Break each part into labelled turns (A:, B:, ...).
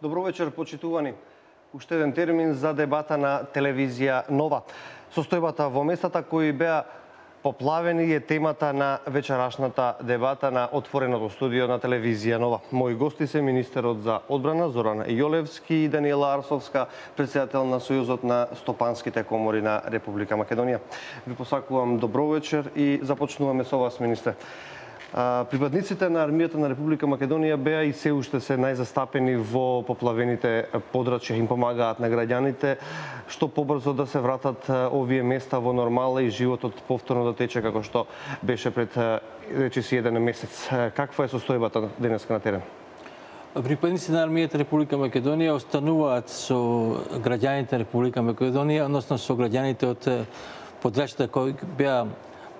A: Добро вечер, почитувани. Уште еден термин за дебата на телевизија Нова. Состојбата во местата кои беа поплавени е темата на вечерашната дебата на отвореното студио на телевизија Нова. Мои гости се министерот за одбрана Зоран Јолевски и Даниела Арсовска, претседател на Сојузот на стопанските комори на Република Македонија. Ви посакувам добро вечер и започнуваме со вас, министре. Припадниците на армијата на Република Македонија беа и се уште се најзастапени во поплавените подрачја, им помагаат на граѓаните што побрзо да се вратат овие места во нормала и животот повторно да тече како што беше пред речиси еден месец. Каква е состојбата денеска на терен?
B: Припадниците на армијата Република Македонија остануваат со граѓаните Република Македонија, односно со граѓаните од подрачјата кои беа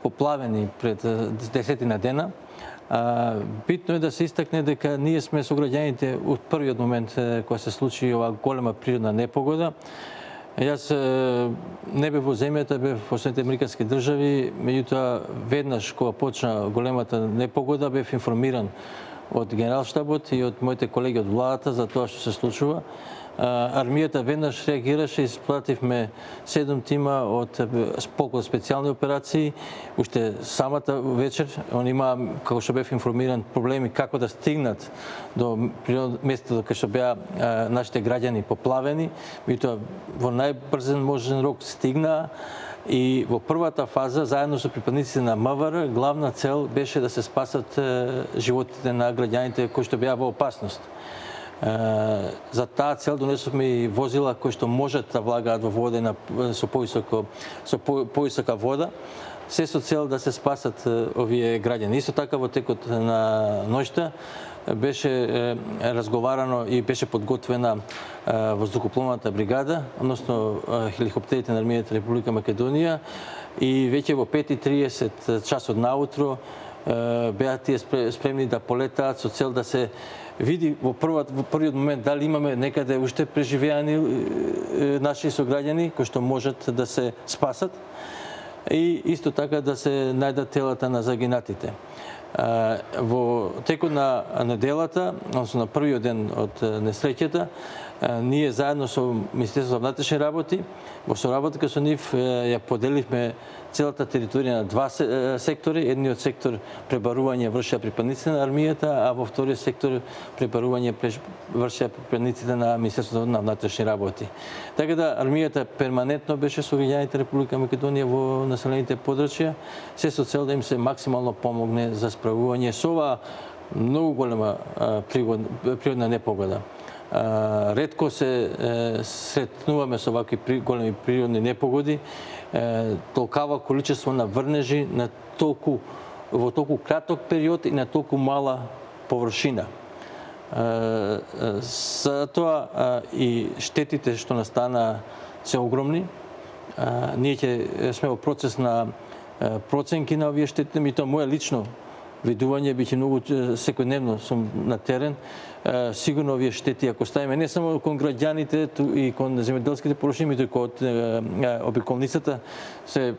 B: поплавени пред 10 дена. Битно е да се истакне дека ние сме со граѓаните од првиот момент кога се случи оваа голема природна непогода. Јас не бев во земјата, бев во Соединетите Американски држави, меѓутоа веднаш кога почна големата непогода бев информиран од Генералштабот и од моите колеги од владата за тоа што се случува. Армијата веднаш реагираше и испративме 7 тима од полкот специјални операции. Уште самата вечер, они имаа, како што бев информиран, проблеми како да стигнат до местото кај што беа нашите граѓани поплавени. Меѓутоа во најбрзен можен рок стигнаа и во првата фаза, заедно со припадниците на МВР, главна цел беше да се спасат животите на граѓаните кои што беа во опасност. За таа цел донесовме и возила кои што можат да влагаат во вода со повисока вода, се со цел да се спасат овие граѓани. Исто така во текот на ноќта беше разговарано и беше подготвена воздухопловната бригада, односно хеликоптерите на армијата Република Македонија, и веќе во 5:30 часот наутро беа тие спремни да полетаат со цел да се види во првиот момент дали имаме некаде уште преживеани наши сограѓани кои што можат да се спасат и исто така да се најдат телата на загинатите. Во текот на неделата, односно на првиот ден од несреќата, ние заедно со Министерството за внатрешни работи, во соработка со нив ја поделивме целата територија на два сектори. Едниот сектор пребарување вршеа припадниците на армијата, а во вториот сектор пребарување вршеа припадниците на Министерството на внатрешни работи. Така да армијата перманентно беше со граѓаните Република Македонија во населените подрачја, се со цел да им се максимално помогне за справување со оваа многу голема природна непогода. Ретко се сретнуваме со вакви големи природни непогоди, толкава количество на врнежи во толку краток период и на толку мала површина. Затоа и штетите што настана се огромни. Ние ќе сме во процес на проценки на овие штети, и тоа моје лично видување, биќе многу секојдневно сум на терен. Сигурно овие штети, ако ставиме не само кон граѓаните и кон земјоделските површини, туку и кон обиколницата, се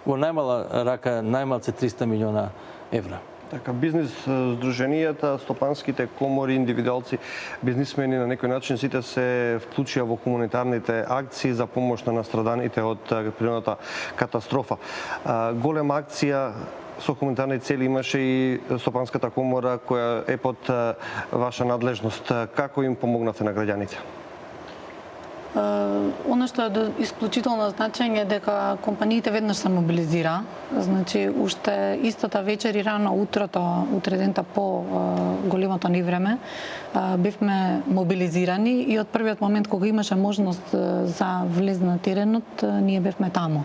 B: во најмала рака најмалце 300 милиона евра.
A: Така, бизнис здруженијата, стопанските комори, индивидуалци, бизнисмени на некој начин сите се вклучија во хуманитарните акции за помош на настраданите од природната катастрофа. Голема акција со хуманитарни цели имаше и Стопанската комора која е под ваша надлежност. Како им помогнавте на граѓаните?
C: Оно што е до исклучително значење е дека компаниите веднаш се мобилизира. Значи, уште истата вечер и рано утредента по големото ни време, бевме мобилизирани и од првиот момент кога имаше можност за влез на теренот, ние бевме таму.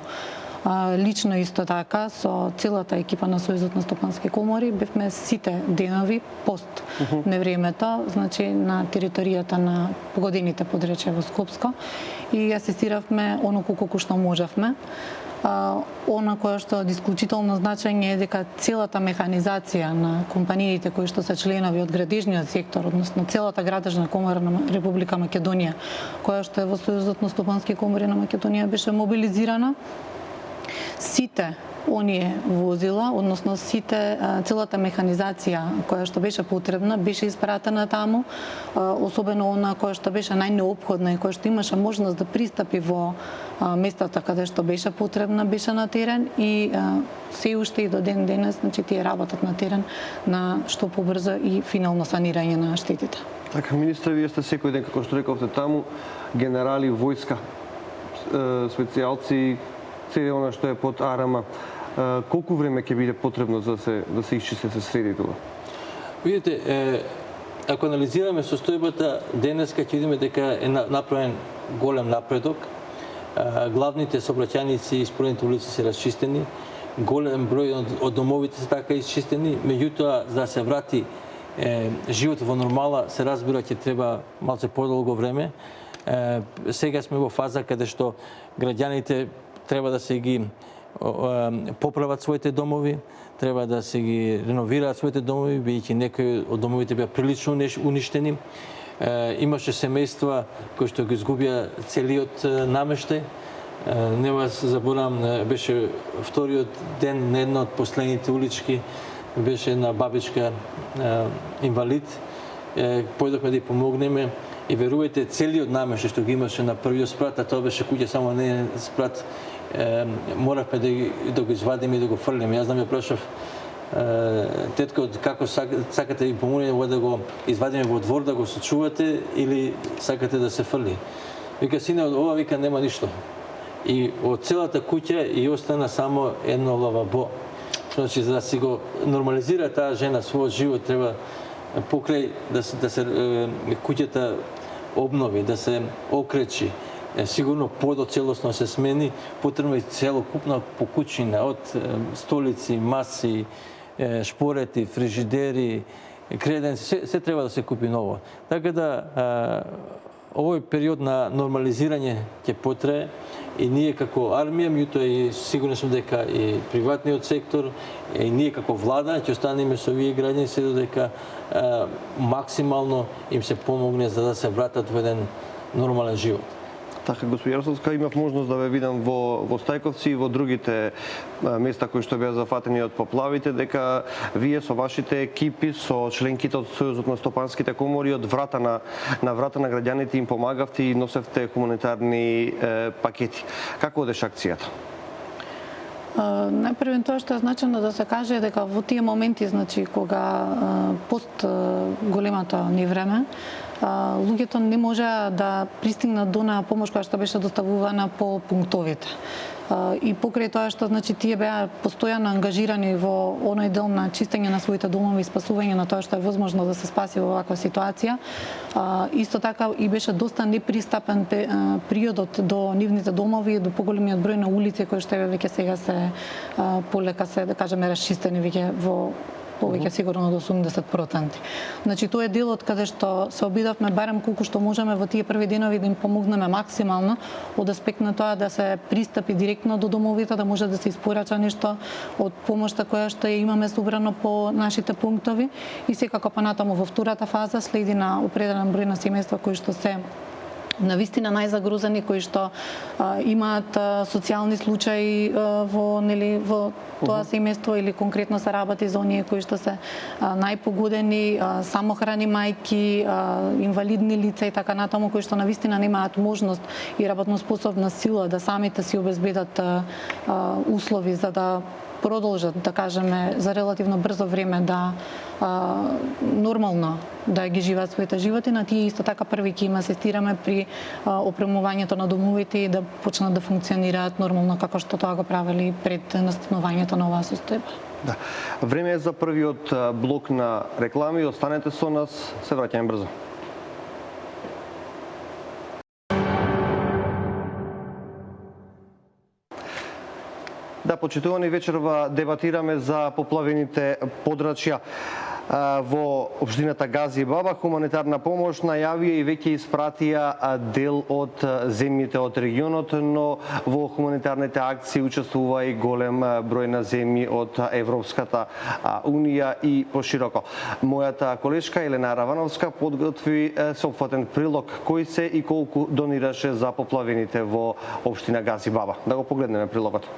C: Лично исто така со целата екипа на Сојузот на стопански комори бевме сите денови пост невремето, значи на територијата на погодените подрачја во Скопско и асистиравме оноку колку што можевме. Она кое што од исклучително значење е дека целата механизација на компаниите кои што се членови од градежниот сектор, односно целата градежна комора на Република Македонија, која што е во Сојузот на стопански комори на Македонија, беше мобилизирана. сите оние возила, односно целата механизација која што беше потребна, беше испратена таму, особено она која што беше најнеопходна и која што имаше можност да пристапи во местата каде што беше потребна, беше на терен и се уште и до ден денес, значи тие работат на терен на што побрзо и финално санирање на штетите.
A: Така, министре, вие сте секој ден, како што рековте таму, генерали, војска, специјалци, цело она што е под АРМ. Колку време ќе биде потребно за да се исчисти, се среди тоа?
B: Видите, ако анализираме состојбата, денеска ќе видиме дека е направен голем напредок. Главните сообраќајници и споредните улици се расчистени, голем број од домовите се така исчистени, меѓутоа за да се врати животот во нормала, се разбира ќе треба малце подолго време. Сега сме во фаза каде што граѓаните треба да се ги поправат своите домови, треба да се ги реновираат своите домови, бидејќи некои од домовите беа прилично уништени. Имаше семејства кои што ги изгубија целиот намештај. Нема да се заборавам, беше вториот ден на една од последните улички, беше една бабичка инвалид. Појдохме да ја помогнеме и верувајте, целиот намештај што ги имаше на првиот спрат, а тоа беше куќа само на еден спрат, моравме да го извадиме и да го фрлиме. Јас ја прашав тетко како сакате да ви помогнеме да го извадиме во двор да го сочувате или сакате да се фрли. Вика, сине, од ова вика нема ништо. И од целата куќа и остана само едно лавабо. Значи, за да си го нормализира таа жена својот живот, треба покрај да се куќата обнови, да се окречи, сигурно подот целосно се смени, потребно и целокупна покуќина од столици, маси, шпорети, фрижидери, креденци, се треба да се купи ново. Така да овој период на нормализирање ќе потрае и ние како армија, меѓутоа и сигурен сум дека и приватниот сектор, и ние како влада ќе останеме со овие граѓани се додека максимално им се помогне за да се вратат во еден нормален живот.
A: Така, господи Јаросовска, имав можност да ве видам во Стајковци и во другите места кои што беа зафатени од поплавите, дека вие со вашите екипи, со членките од Сојузот на стопанските комори, од врата на граѓаните им помагавте и носевте хуманитарни пакети. Како одеше акцијата?
C: Најпрвен тоа што е значено да се каже е дека во тие моменти, значи кога пост големото невреме, луѓето не можеа да пристигнат до на помош која што беше доставувана по пунктовите. И покрај тоа што значи тие беа постојано ангажирани во оној дел на чистење на своите домови и спасување на тоа што е возможно да се спаси во ваква ситуација, исто така и беше доста непристапен периодот до нивните домови, до поголемиот број на улици кои што веќе сега се полека се, да кажеме, расчистени веќе во повеќе сигурно до 80%. Значи тоа е делот каде што се обидовме барем колку што можеме во тие први денови да им помогнеме максимално од аспект на тоа да се пристапи директно до домовите, да може да се испорача нешто од помошта која што ја имаме собрано по нашите пунктови и секако понатаму во втората фаза следи на определен број на семејства кои што се навистина најзагрозени, кои што имаат социјални случаи во тоа семејство или конкретно се работи за оние кои што се најпогодени, самохрани мајки, инвалидни лица и така натаму, кои што навистина немаат можност и работноспособна сила да самите си обезбедат услови за да продолжат, да кажеме, за релативно брзо време да нормално да ги живеат своите животи, на тие исто така први ќе им асистираме при опремувањето на домовите и да почнат да функционираат нормално како што тоа го правели пред настанувањето на оваа состојба.
A: Да. Време е за првиот блок на реклами. Останете со нас, се враќаме брзо. Да, почитувани, вечерва дебатираме за поплавените подрачја во општината Гази Баба. Хуманитарна помош најавија и веќе испратија дел од земјите од регионот, но во хуманитарните акции учествува и голем број на земји од Европската унија и пошироко. Мојата колешка Елена Равановска подготви сеопфатен прилог кој се и колку донираше за поплавените во општина Гази Баба. Да го погледнеме прилогот.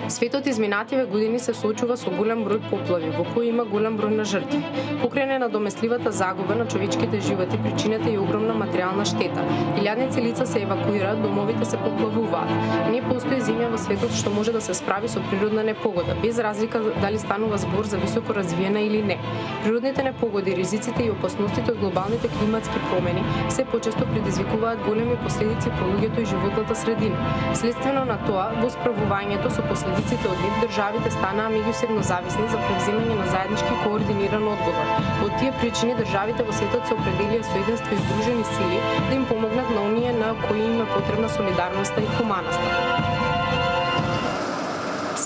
D: Светот изминативе години се соочува со голем број поплави, во кои има голем број на жртви. Покрај недоместливата загуба на човечките животи, причинета и огромна материјална штета. Илјадници лица се евакуираат, домовите се поплавуваат. Не постои земја во светот што може да се справи со природна непогода, без разлика дали станува збор за високо развиена или не. Природните непогоди, ризиците и опасностите од глобалните климатски промени се почесто предизвикуваат големи последици по луѓето и животната средина. Следствено на тоа, во справувањето со последиците од нив, државите станаа меѓусебно зависни за превземање на заеднички координиран одговор. Од тие причини државите во светот се определија со единство и здружени сили да им помогнат на оние на кои им е потребна солидарноста и хуманоста.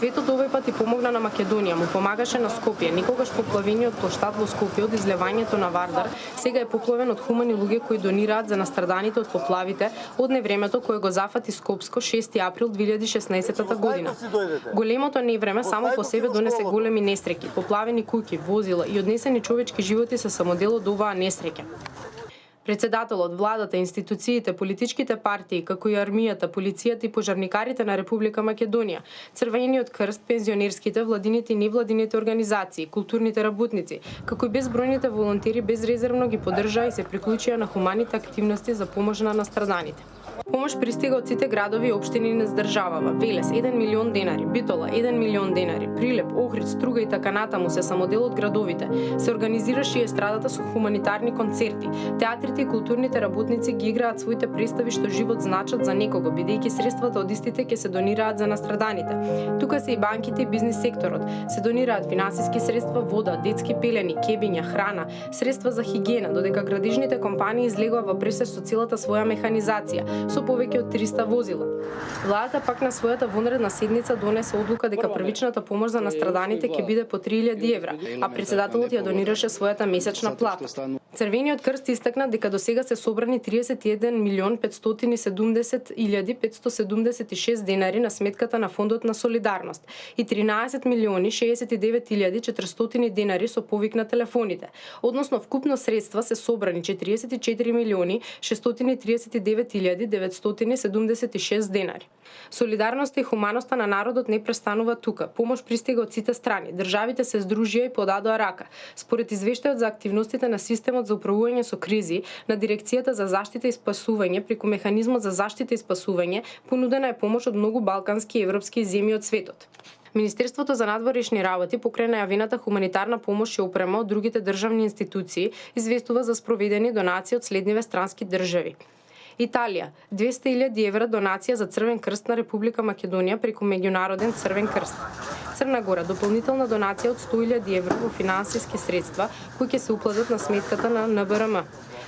D: Светот овој пат и помогна на Македонија, му помагаше на Скопје. Никогаш поплавениот плоштад во Скопје од излевањето на Вардар сега е поплавен од хумани луѓе кои донираат за настраданите од поплавите од невремето кое го зафати Скопско 6 април 2016 година. Големото невреме само по себе донесе големи несреќи, поплавени куќи, возила и однесени човечки животи се само дел од оваа несреќа. Председателот, владата, институциите, политичките партии, како и армијата, полицијата и пожарникарите на Република Македонија, Црвениот крст, пензионерските, владините и невладините организации, културните работници, како и безбројните волонтери безрезервно ги поддржаа и се приклучија на хуманите активности за помош на настраданите. Помош пристига од сите градови и општини низ државава. Велес 1 милион денари, Битола 1 милион денари, Прилеп, Охрид, Струга и така натаму се само дел од градовите. Се организираше и естрадата со хуманитарни концерти. Театрите и културните работници ги играат своите представи што живот значат за некого, бидејќи средствата од истите ќе се донираат за настраданите. Тука се и банките и бизнис секторот. Се донираат финансиски средства, вода, детски пелени, кебиња, храна, средства за хигиена, додека градижните компании излегува во пресеж со целата своја механизација, со повеќе од 300 возила. Владата пак на својата вонредна седница донесе одлука дека првичната помош за настраданите ќе биде по 3000 евра, а председателот ја донираше својата месечна плата. Црвениот крст истакна дека до сега се собрани 31 милион 570 илјади 576 денари на сметката на Фондот на солидарност и 13 милиони 69 илјади 400 денари со повик на телефоните. Односно вкупно средства се собрани 44 милиони 639 илјади 976 денари. Солидарноста и хуманоста на народот не престанува тука. Помош пристига од сите страни. Државите се здружија и подадоа рака. Според извештајот за активностите на системот за управување со кризи на Дирекцијата за заштита и спасување преку механизмот за заштита и спасување, понудена е помош од многу балкански и европски земји од светот. Министерството за надворешни работи покрај најавената хуманитарна помош и опрема од другите државни институции известува за спроведени донации од следниве странски држави. Италија 200.000 евра донација за Црвен крст на Република Македонија преку меѓународен Црвен крст. Црна Гора дополнителна донација од 100.000 евра во финансиски средства кои ќе се уплатат на сметката на НБРМ.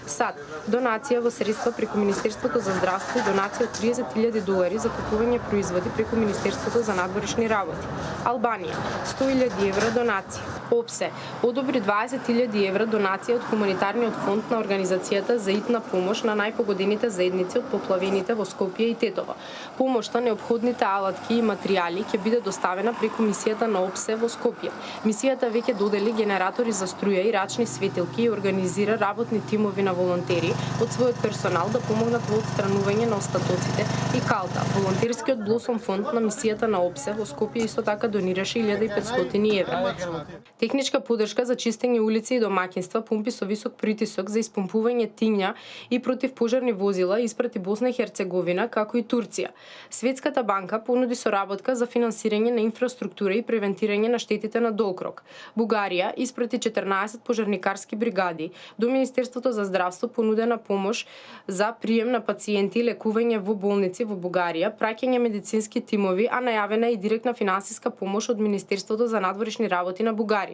D: САД донација во средства преку Министерството за здравство и донација од 30.000 долари за купување производи преку Министерството за надворешни работи. Албанија 100.000 евра донација. ОПСЕ одобри 20.000 евра донација од хуманитарниот фонд на Организацијата за итна помош на најпогодените заедници од поплавените во Скопје и Тетово. Помошта, неопходните алатки и материјали ќе биде доставена преку мисијата на ОПСЕ во Скопје. Мисијата веќе додели генератори за струја и рачни светилки и организира работни тимови на волонтери од својот персонал да помогнат во отстранување на остатоците и калта. Волонтерскиот Блосом фонд на мисијата на ОПСЕ во Скопје исто така донираше 1500 евра. Техничка поддршка за чистење улици и домаќинства, помпи со висок притисок за испомпување тиња и противпожарни возила испрати Босна и Херцеговина, како и Турција. Светската банка понуди соработка за финансирање на инфраструктура и превентирање на штетите на долг. Бугарија испрати 14 пожарникарски бригади. До Министерството за здравство понудена помош за прием на пациенти и лекување во болници во Бугарија, праќање медицински тимови, а најавена и директна финансиска помош од Министерството за надворешни работи на Бугарија.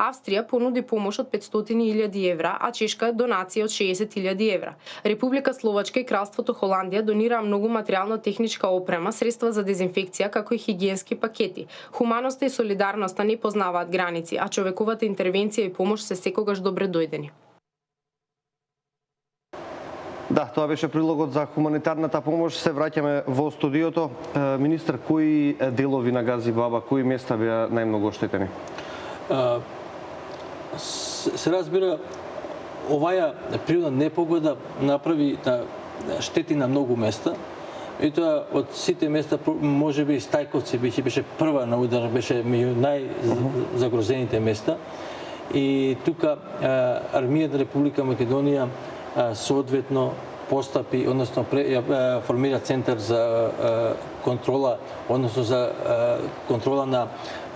D: Австрија понуди помош од 500.000 евра, а Чешка донација од 60.000 евра. Република Словачка и Кралството Холандија донираа многу материјално-техничка опрема, средства за дезинфекција, како и хигиенски пакети. Хуманоста и солидарноста не познаваат граници, а човековата интервенција и помош се секогаш добре дојдени.
A: Да, тоа беше прилогот за хуманитарната помош. Се враќаме во студиото. Министр, кои делови на Гази-Баба, кои места беа најмногу оштетени?
B: Се разбира, оваја природна непогода направи штети на многу места. И тоа од сите места можеби Стајковци беше прва на удар, беше меѓу најзагрозените места. И тука армијата Република Македонија соодветно постапи, односно формира центар за контрола, односно за контрола на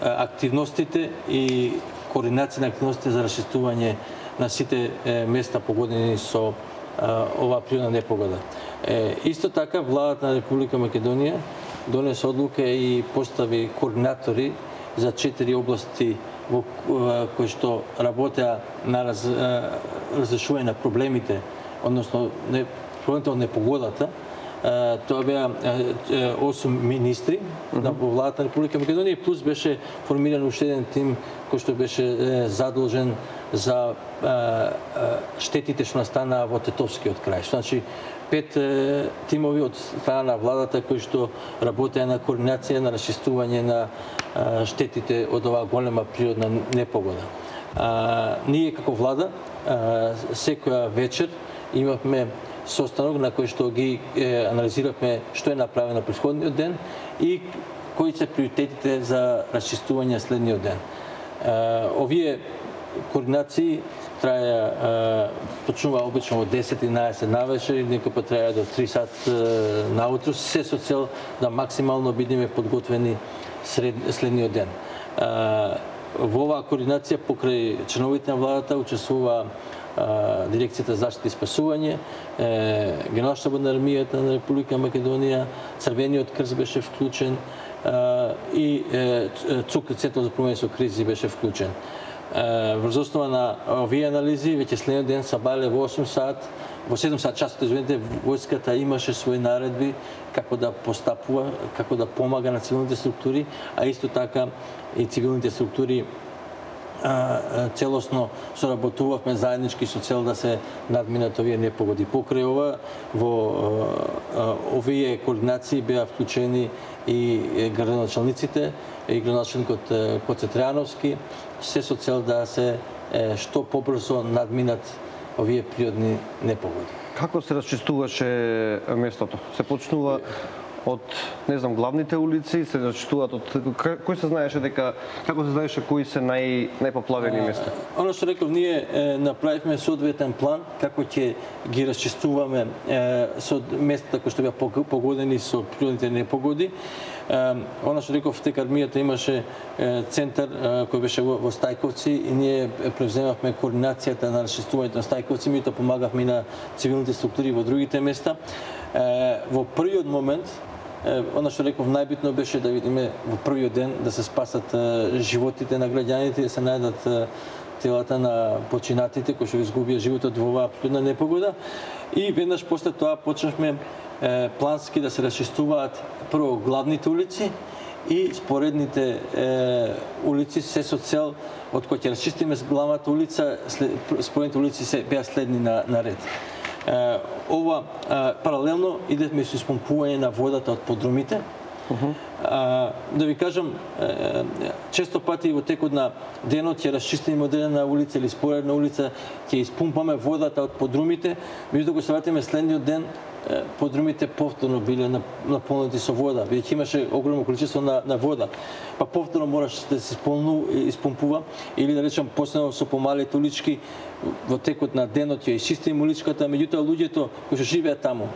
B: активностите и координација на активностите за расчистување на сите места погодени со оваа природна непогода. Исто така, владата на Република Македонија донесе одлука и постави координатори за 4 области во кои што работеа на разрешување на проблемите, односно проблемите од непогодата. Тоа беа 8 министри на владата на Република Македонија и плюс беше формиран уште еден тим кој што беше задолжен за штетите што настанаа во Тетовскиот крај. Значи 5 тимови од страна на владата кои што работеа на координација на расчистување на штетите од оваа голема природна непогода. Ние како влада секоја вечер имавме состанок на кој што ги анализиравме што е направено претходниот ден и кои се приоритетите за расчистување следниот ден. Овие координации траја, почнува обично од 10-11 навечер и некој пат траја до 3 сат наутро, се со цел да максимално бидеме подготвени следниот ден. Во оваа координација покрај членовите на владата учествува Дирекцијата за заштита и спасување, Генералштабот на армијата на Република Македонија, Црвениот крст беше вклучен и ЦУК, Центар за управување со кризи, беше вклучен. Врз основа на овие анализи, веќе следниот ден сабале во 8 сат, во 7 сат часот, извинете, војската имаше своји наредби како да постапува, како да помага на цивилните структури, а исто така и цивилните структури целосно соработувавме заеднички со цел да се надминат овие непогоди. Покрај ова, во овие координации беа вклучени и градоначалниците, и градоначалникот Коце Трајановски, се со цел да се што побрзо надминат овие природни непогоди.
A: Како се расчистуваше местото? Се почнува од, не знам, главните улици, се расчистуваат од кој се знаеше дека, како се знаеше кои се најпоплавени места?
B: Оно што реков, ние направивме соодветен план како ќе ги расчистуваме со местата кои што беа погодени со природните непогоди. Оно што реков, дека армијата имаше центар кој беше во Стајковци и ние превземавме координацијата на расчистувањето на Стајковци, меѓутоа помагавме и на цивилните структури во другите места. Во првиот момент, оно што реков, најбитно беше да видиме во првиот ден да се спасат животите на граѓаните, да се најдат телата на починатите кои што изгубија животот во оваа природна непогода. И веднаш после тоа почнавме плански да се расчистуваат прво главните улици и споредните улици, се со цел од кој ќе расчистиме главната улица, споредните улици се беа следни на ред. Ова паралелно идевме со испомпување на водата од подрумите. Да ви кажам, често пати во текот на денот ќе расчистиме одредена улица или споредна улица, ќе испумпаме водата од подрумите, меѓутоа кога се вратиме следниот ден, подрумите повторно биле наполнети со вода, бидејќи имаше огромно количество на вода. Па повторно мораше да се испумпува или да речем последно со помалите улички во текот на денот ја изчистиме уличката, меѓутоа луѓето кои што живеат таму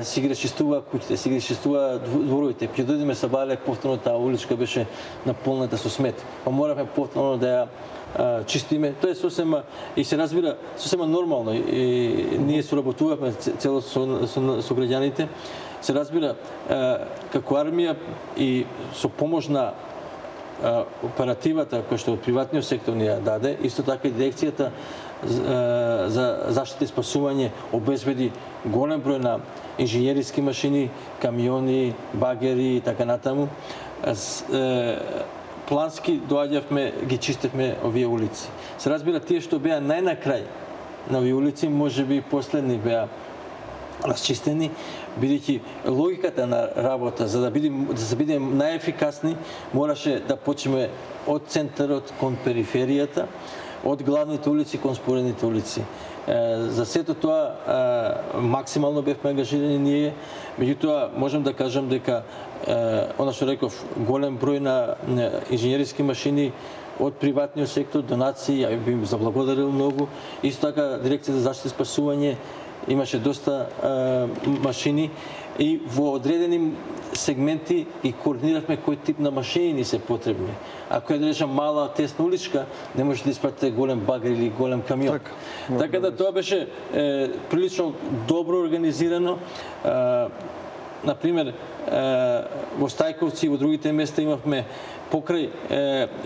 B: си ги расчистуваа куќите, си ги расчистуваа дворовите. Ќе дојдеме сабале, повторно таа уличка беше наполнета со смет. Па моравме повторно да ја чистиме. Тоа е сосема и се разбира сосема нормално и ние соработувавме целосно со граѓаните. Се разбира како армија и со помош на оперативата која што од приватниот сектор ни ја даде, исто така и дирекцијата за заштита и спасување обезбеди голем број на инженериски машини, камиони, багери и така натаму. Плански доаѓавме, ги чистевме овие улици. Се разбира, тие што беа најнакрај на овие улици, можеби последни беа расчистени, бидејќи логиката на работа, за да бидеме најефикасни, мораше да почнеме од центарот кон периферијата, од главните улици кон споредните улици. За сето тоа максимално бевме ангажирани ние, меѓутоа можам да кажам дека она што реков, голем број на инженериски машини од приватниот сектор, донации, ја би им заблагодарил многу. Исто така Дирекција за заштита и спасување имаше доста машини и во одредени сегменти и координиравме кој тип на машини ни се потребни. Ако е да речем мала тесна уличка, не може да испратите голем багер или голем камион. Така да тоа беше прилично добро организирано. Например, во Стајковци и во другите места имавме покрај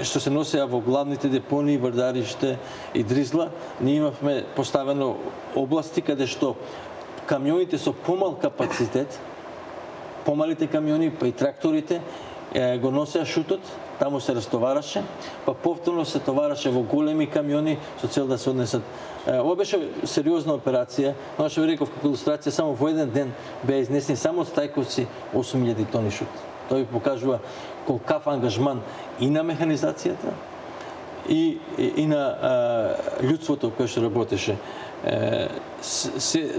B: што се носеа во главните депонии Врдариште и Дризла, ние имавме поставено области каде што камионите со помал капацитет, помалите камиони, па и тракторите, го носеа шутот, таму се растовараше, па повторно се товараше во големи камиони со цел да се однесат. Ова беше сериозна операција, но што ви реков како илустрација, само во еден ден беа изнесени само од Стајковци 8000 тони шут. Тоа ви покажува колкав ангажман и на механизацијата и на људството кое што работеше.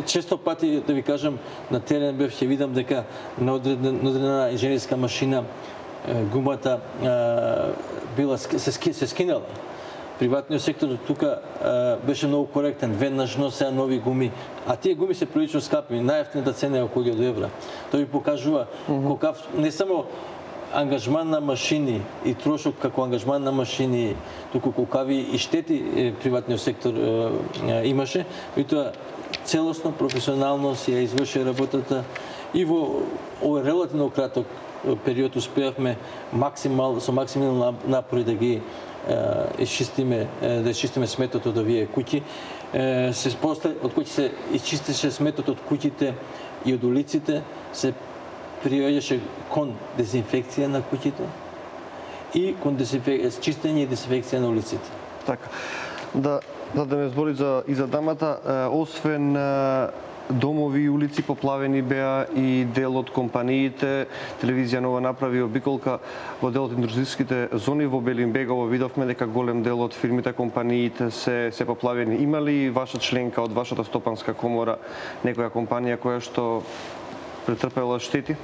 B: Често пати, да ви кажам, на терен бев ќе видам дека на одредена инженерска машина гумата се скинала. Приватниот сектор тука беше многу коректен, веднаш носеа нови гуми, а тие гуми се прилично скапи, најевтината цена е околу 1000 евра. Тоа ви покажува колкав не само ангажман на машини и трошок како ангажман на машини, туку колкави и штети приватниот сектор имаше, и тоа целосно, професионално си ја изврши работата и во овој релативно краток период успеавме со максимални напори да ги изчистиме сметот од овие куќи. Од кои се изчистеше сметот од куќите и од улиците, се приоѓаше кон дезинфекција на куќите и кон чистење и дезинфекција на улиците.
A: Така. Да ме збори и за дамата, освен домови и улици поплавени беа и дел од компаниите. Телевизија Нова направи обиколка во дел од индустријските зони во Белинбегово. Видовме дека голем дел од фирмите, компаниите се поплавени. Има ли ваша членка од вашата стопанска комора некоја компанија која што претрпела штети?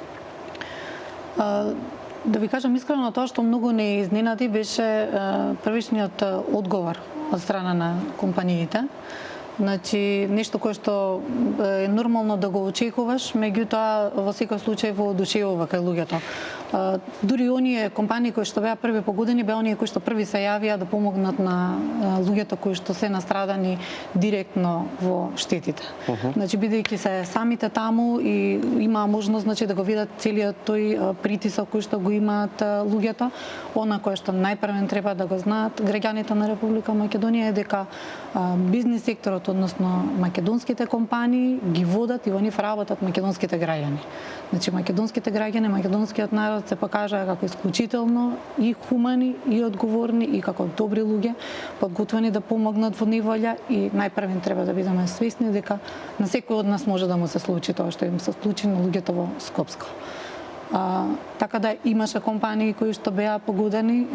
C: Да ви кажам искрено, тоа што многу не изненади беше првичниот одговор од страна на компаниите. Значи, нешто кое што е нормално да го очекуваш, меѓутоа во секој случај воодушевува кај луѓето. Дури оние компании кои што беа први погодени, беа оние кои што први се јавија да помогнат на луѓето кои што се настрадани директно во штетите. Значи, бидејќи се самите таму и имаа можност, значи, да го видат целиот тој притисок кој што го имаат луѓето, она кое што најпрвен треба да го знаат граѓаните на Република Македонија е дека бизнис секторот, односно македонските компании, ги водат и во нив работат македонските граѓани. Значи, македонските граѓани, македонскиот народ се покажаа како исклучително и хумани, и одговорни, и како добри луѓе, подготвени да помогнат во неволја, и најпрвен треба да бидеме свесни дека на секој од нас може да му се случи тоа што им се случи на луѓето во Скопско. Така да имаше компании кои што беа погодени,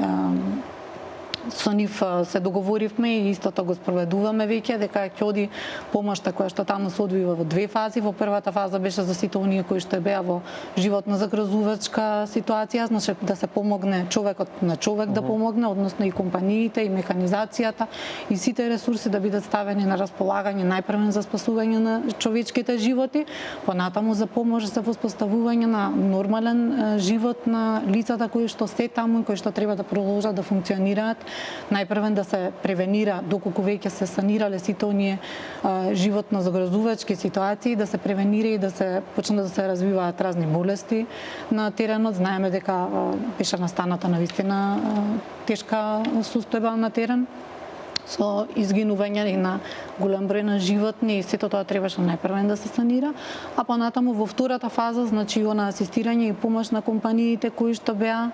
C: со нив се договоривме и истото го спроведуваме веќе, дека ќе оди помошта која што таму се одвива во две фази. Во првата фаза беше за сите оние кои што беа во животно загрозувачка ситуација, значи да се помогне човекот на човек да помогне, односно и компаниите, и механизацијата, и сите ресурси да бидат ставени на располагање најпрвен за спасување на човечките животи, понатаму за помош за воспоставување на нормален живот на лицата кои што се таму и кои што треба да продолжат да функционираат. Најпрвен да се превенира, доколку веќе се санирале сите оние животно загрозувачки ситуации, да се превенира и да се почнат да се развиваат разни болести на теренот. Знаеме дека беше настаната навистина тешка состојба на терен, со изгинување на голем број на животни, и сето тоа требаше најпрвен да се санира, а понатаму во втората фаза, значи она асистирање и помош на компаниите кои што беа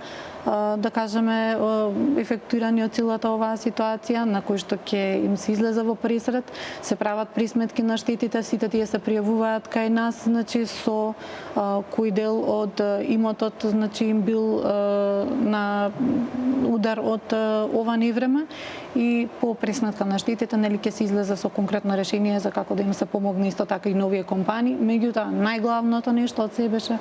C: да кажеме, ефектуирани од целата оваа ситуација, на кој што ќе им се излезе во пресрет, се прават присметки на штетите, сите тие се пријавуваат кај нас, значи со кој дел од имотот, значи им бил на удар од ова невреме и по присметка на штетите нели ќе се излезе со конкретно решение за како да им се помогне исто така и новие компании. Меѓутоа најглавното нешто од се беше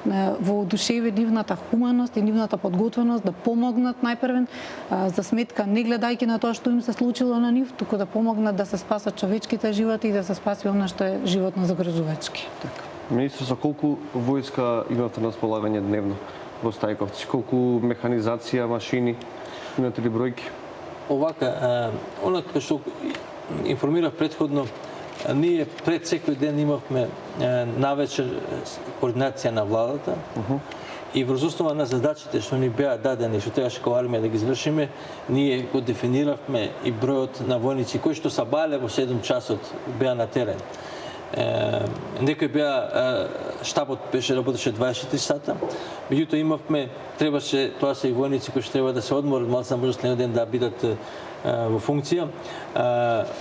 C: во одушеви нивната хуманост и нивната подготвеност да помогнат најпрвен за сметка не гледајќи на тоа што им се случило на нив, туку да помогнат да се спасат човечките животи и да се спаси она што е животно загрозувачки.
A: Така. Министр, со колку војска имате на располагање дневно во Стајковци? Колку механизација, машини? Имате ли бројки?
B: Овака, онака што информирав претходно, ние пред секој ден имавме навечер координација на владата и врз основа на задачите што ни беа дадени, што требаше како армија да ги извршиме, ние го дефиниравме и бројот на војници кои што са бале во 7 часот беа на терен. Некои беа, штабот работеше 24 сата, меѓутоа имавме, требаше, тоа се и војници кои што треба да се одморат, малку за може следниот ден да бидат во функција.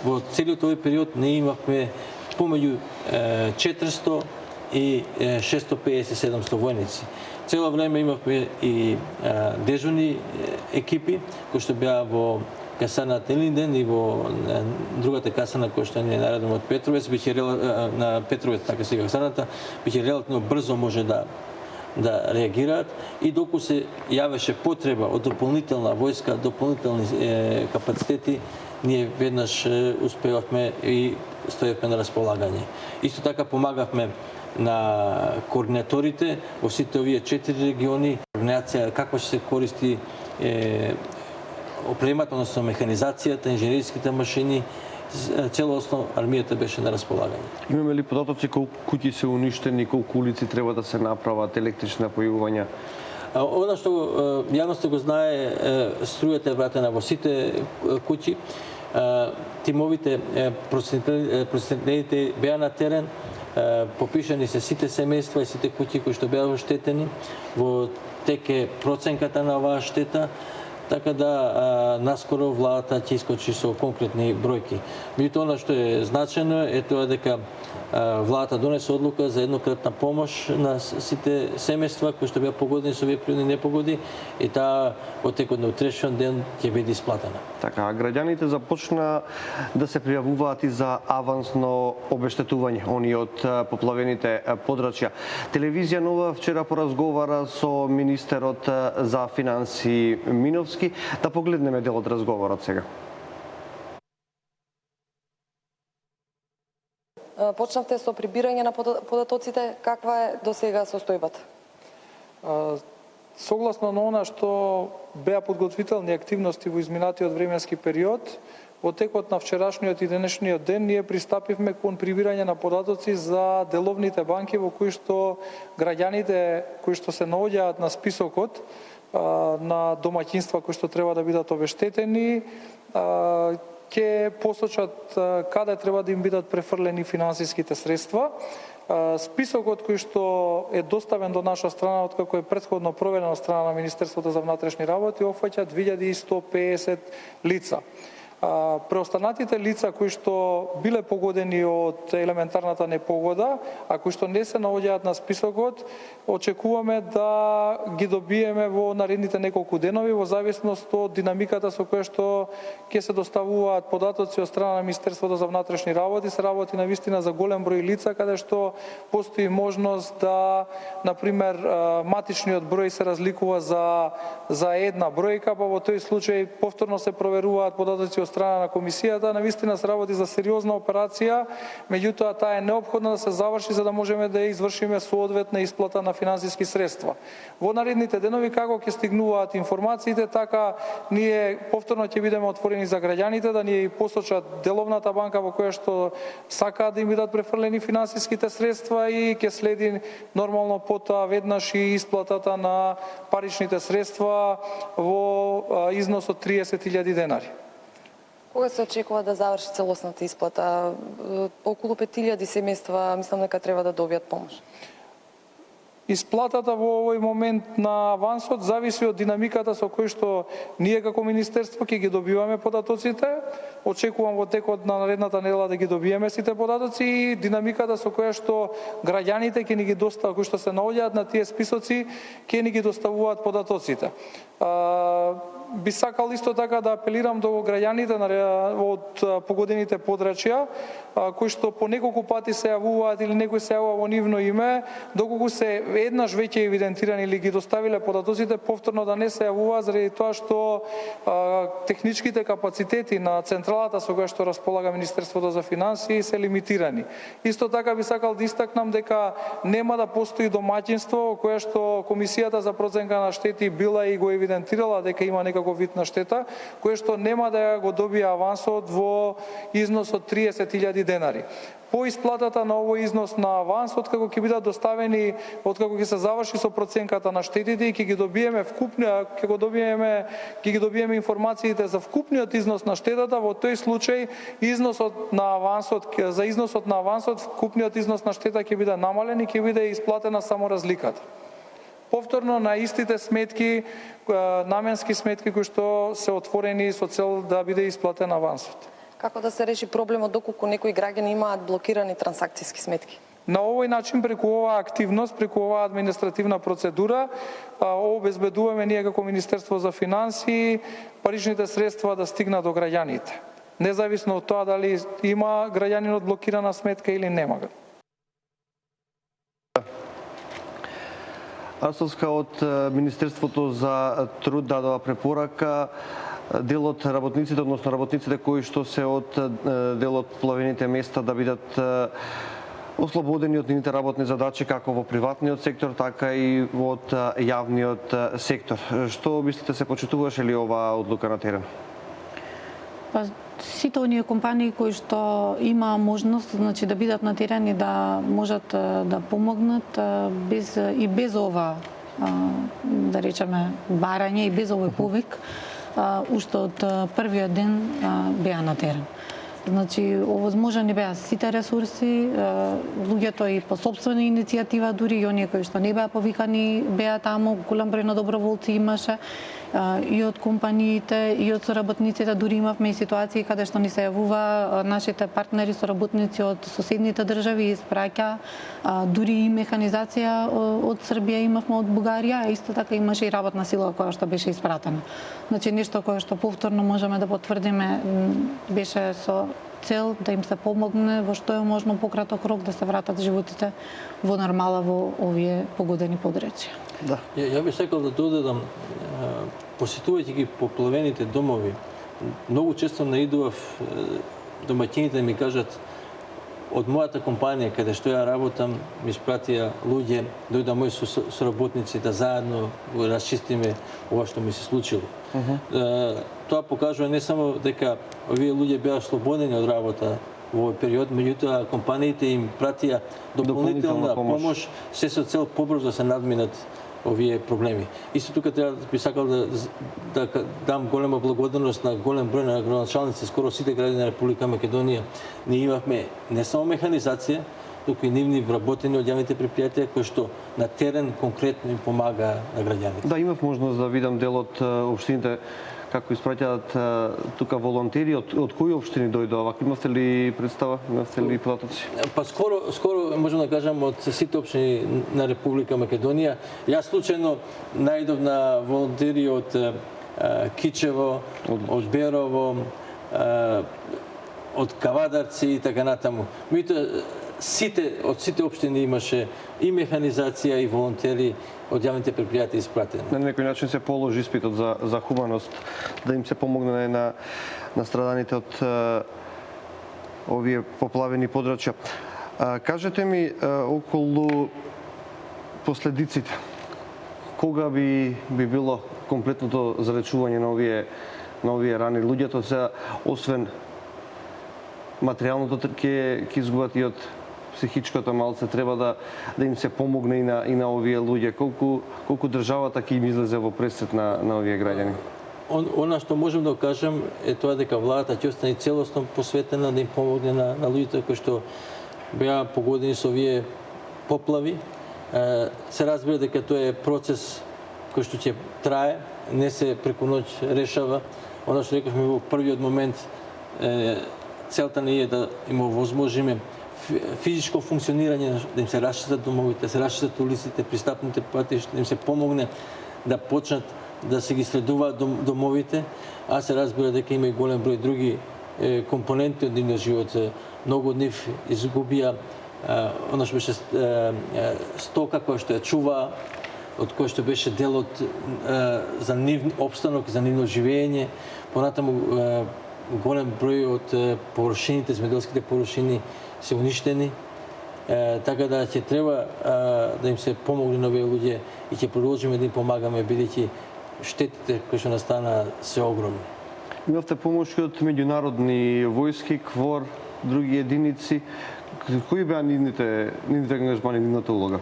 B: Во целиот овој период не имавме помеѓу 400 и 650-700 војници. Цело време имавме и дежурни екипи кои што беа во касарната Илинден и во другата касарна која што ни е наредно од Петровец, на Петровец, така сега касарната, биќе релативно брзо може да реагираат и доколку се јавеше потреба од дополнителна војска, дополнителни капацитети, ние веднаш успевавме и стоевме на располагање. Исто така помагавме на координаторите во сите овие 4 региони, координација како ќе се користи опремата, односно механизацијата, инженериските машини, целосно армијата беше на располагање.
A: Имаме ли податоци колку куќи се уништени, колку улици треба да се направат, електрични напојувања?
B: Она што јавноста го знае, струјата е вратена во сите куќи. Тимовите процентните беа на терен, попишани се сите семејства и сите куќи кои што беа оштетени, во тек е проценката на оваа штета, така да наскоро владата ќе искочи со конкретни бројки. Меѓутоа, она што е значено е тоа дека владата донесе одлука за еднократна помош на сите семејства кои што беа погодени со овие природни непогоди и таа во текот на утрешниот ден ќе биде исплатена.
A: Така, граѓаните започна да се пријавуваат и за авансно обештетување, они од поплавените подрачја. Телевизија Нова вчера поразговара со министерот за финансии Миновски. Да погледнеме дел од разговорот сега.
E: Почнавте со прибирање на податоците, каква е до сега состојбата?
F: Согласно на она што беа подготвителни активности во изминатиот временски период, во текот на вчерашниот и денешниот ден ние пристапивме кон прибирање на податоци за деловните банки во кои што граѓаните кои што се наоѓаат на списокот на домаќинства кои што треба да бидат обештетени, ќе посочат каде треба да им бидат префрлени финансиските средства. Списокот кој што е доставен до наша страна откако е претходно проверен од страна на Министерството за внатрешни работи опфаќа 2150 лица. Преостанатите лица кои што биле погодени од елементарната непогода, а кои што не се наоѓаат на списокот, очекуваме да ги добиеме во наредните неколку денови во зависност од динамиката со која што ќе се доставуваат податоци од страна на Министерството за внатрешни работи. Се работи на вистина за голем број лица каде што постои можност да, на пример, матичниот број се разликува за една бројка, па во тој случај повторно се проверуваат податоци од страна на комисијата. Навистина се работи за сериозна операција, меѓутоа таа е неопходна да се заврши за да можеме да извршиме соодветна исплата на финансиски средства. Во наредните денови како ќе стигнуваат информациите, така ние повторно ќе бидеме отворени за граѓаните да ни посочат деловната банка во која што сакаат да им бидат префрлени финансиските средства и ќе следи нормално потоа веднаш и исплатата на паричните средства во износ од 30.000 денари.
E: Кога се очекува да заврши целосната исплата? Околу 5000 семејства мислам дека треба да добијат помош.
F: Исплатата во овој момент на авансот зависи од динамиката со кој што ние како министерство ќе ги добиваме податоците. Очекувам во текот на наредната недела да ги добиеме сите податоци и динамиката со која што граѓаните ќе ни ги достават, кои што се наоѓаат на тие списоци, ќе ни ги доставуваат податоците. Би сакал исто така да апелирам до граѓаните од погодените подрачја, кои што по неколку пати се јавуваат или некој се јавува во нивно име, доколку се еднаш веќе евидентирани или ги доставиле податоците, повторно да не се јавуваат заради тоа што техничките капацитети на централата со која што располага Министерството за финансии се лимитирани. Исто така би сакал да истакнам дека нема да постои домаќинство кое што Комисијата за проценка на штети била и го евидентирала дека има некаков вид на штета, кое што нема да го добие авансот во износ од 30.000 денари. По исплатата на овој износ на аванс, откако ќе бидат доставени, откако ќе се заврши со проценката на штетите и ќе ги добиеме ќе ги добиеме информациите за вкупниот износ на штетата, во тој случај износот на авансот, за износот на авансот, вкупниот износ на штета ќе биде намален и ќе биде исплатена само разликата. Повторно на истите сметки, наменски сметки кои што се отворени со цел да биде исплатен авансот.
E: Како да се реши проблемот доколку некои граѓани имаат блокирани трансакциски сметки?
F: На овој начин, преку оваа активност, преку оваа административна процедура, обезбедуваме ние како Министерство за финансии паричните средства да стигнат до граѓаните. Независно од тоа дали има граѓанинот блокирана сметка или нема.
A: Асовска од Министерството за труд дадова препорака дел од работниците, односно работниците кои што се од дел од плавените места да бидат ослободени од нивните работни задачи како во приватниот сектор, така и од јавниот сектор. Што мислите, се почитуваше ли оваа одлука на терен?
C: Па, сите оние компании кои што има можност, значи да бидат на терен и да можат да помогнат без ова, да речеме, барање и без овој повик, уште од првиот ден беа на терен. Значи, овозможени беа сите ресурси, луѓето и по собствена иницијатива, дури и оние кои што не беа повикани, беа таму, голем број на доброволци имаше, и од компаниите, и од соработниците, дури имавме и ситуации каде што ни се јавува нашите партнери, соработници од соседните држави и испраќа, дури и механизација од Србија имавме, од Бугарија, а исто така имаше и работна сила која што беше испратена. Значи, нешто кое што повторно можеме да потврдиме беше со цел да им се помогне во што е можно пократок рок да се вратат животите во нормала во овие погодени подрачја.
A: Да.
B: Ја би сакал да додадам, посетувајќи ги поплавените домови, многу често наидував домаќините да ми кажат од мојата компанија каде што ја работам, ми испратија луѓе, дојда мои соработници да заедно го расчистиме ова што ми се случило. Тоа покажува не само дека овие луѓе беа слободени од работа во овој период, меѓутоа компаниите им пратија дополнителна помош, се со цел побрзо да се надминат овие проблеми. Исто тука треба би сакал да дам голема благодарност на голем број на градоначалници, скоро сите граѓани на Република Македонија. Ние имавме не само механизација, туку и нивни вработени од јавните предпријатија кои што на терен конкретно им помага на граѓаните.
A: Да, имав можност да видам дел од општините како испраќаат тука волонтери, од кои општини дојдоа? Вака имавте ли представа, имавте ли податоци?
B: Па скоро можам да кажам од сите општини на Република Македонија. Јас случајно најдов на волонтери од Кичево, од Берово, од Кавадарци и така натаму. Од сите општини имаше и механизација и волонтери од јавните предпријатија испратени.
A: На некој начин се положи испитот за хуманост, да им се помогне на страданите од овие поплавени подрачја. Кажете ми околу последиците. Кога би било комплетното залечување на овие рани? Луѓето се освен материјалното ќе изгубат и од психичкото, малце треба да им се помогне и на овие луѓе. Колку државата ќе им излезе во пресет на овие граѓани?
B: Она што можем да кажем е тоа дека владата ќе остане целосно посветена да им помогне на луѓето кои што беа погодени со овие поплави Се разбира дека тоа е процес кој што ќе трае, не се преку ноќ решава. Оно што рековме во првиот момент, целта не е да им овозможиме физичко функционирање, да им се расчистат домовите, да се расчистат улиците, пристапните патишта, да им се помогне да почнат да се ги следуваат домовите, а се разбира дека има и голем број други компоненти од нивниот живот. Многу од нив изгубија оно што беше стока која што ја чуваа, од кој што беше дел од за нив опстанок, за нивно живење. Понатаму голем број од површините, земјоделските површини се уништени, така да ќе треба да им се помогне на овие луѓе и ќе продолжиме да им помагаме бидејќи штетите кои што настана се огромни.
A: Имавте помош од меѓународни војски, КФОР, други единици. Кои беа нивните ангажмани, нивната улога?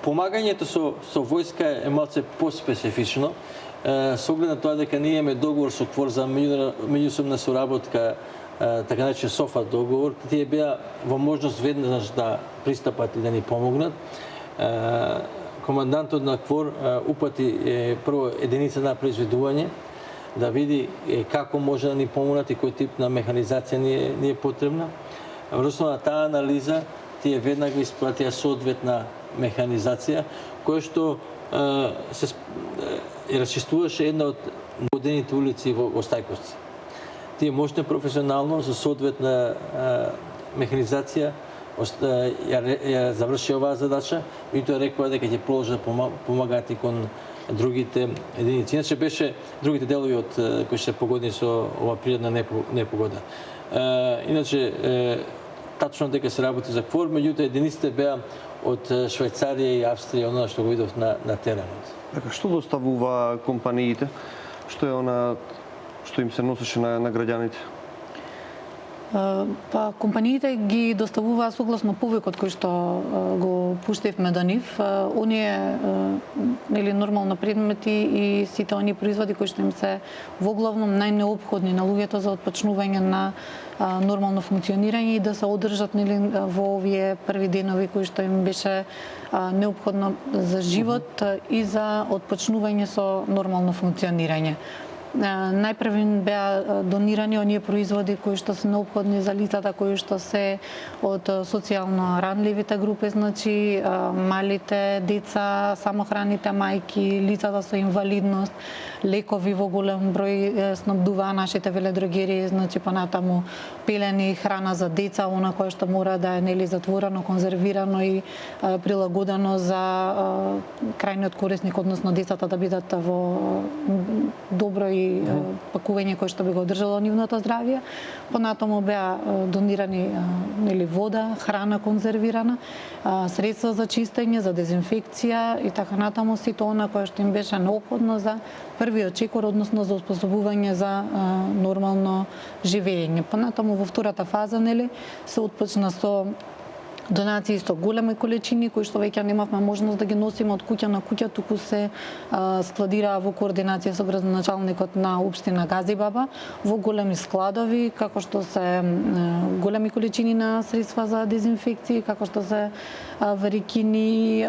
B: Помагањето со војска е малце поспецифично, со оглед на тоа дека ние имаме договор со КФОР за меѓусобна соработка, така наречен СОФА договор. Тие беа во можност веднаш да пристапат и да ни помогнат. Командантот на КФОР упати прво единица на произведување, да види како може да ни помогнат и кој тип на механизација ни е потребна. Во основа на таа анализа, тие веднага испратија соодветна механизација, која што се расчистуваше една од модерните улици во Стајковци. Тие можете професионално, со соодветна механизација, ја заврши оваа задача и тоа рекува дека ќе продолжат да помагаат и кон другите единици. Иначе беше другите делови од кои се погодени со ова природна непогода. Иначе тачно дека се работи за КФОР, меѓутоа единиците беа од Швајцарија и Австрија, она што го видов на теренот.
A: Така, што доставува компаниите? Што е она што им се носеше на граѓаните?
C: Па компаниите ги доставуваа согласно повикот кој што го пуштивме до нив. Оние нели нормално предмети и сите оние производи кои што им се во главном најнеопходни на луѓето за отпочнување на нормално функционирање и да се одржат нели во овие први денови кои што им беше неопходно за живот и за отпочнување со нормално функционирање. Најпрвен беа донирани оние производи кои што се неопходни за лицата кои што се од социјално ранливите групи, значи малите деца, самохраните мајки, лицата со инвалидност, лекови во голем број снабдуваа нашите веледрогерии, значи понатаму пелени, храна за деца, она кое што мора да е нели затворено, конзервирано и прилагодено за крајниот корисник, односно децата да бидат во добро и пакување кое што би го одржало нивното здравје. Понатаму беа донирани нели вода, храна конзервирана, средства за чистење, за дезинфекција и така натаму, сите она кое што им беше неопходно за првиот чекор, односно за успособување за нормално живење. Понатаму во втората фаза нели се отпочна со донации со големи количини кои што веќе немавме можност да ги носиме од куќа на куќа, туку се складираа во координација со градоначалникот на општина Газибаба во големи складови, како што се големи количини на средства за дезинфекција, како што се варикини,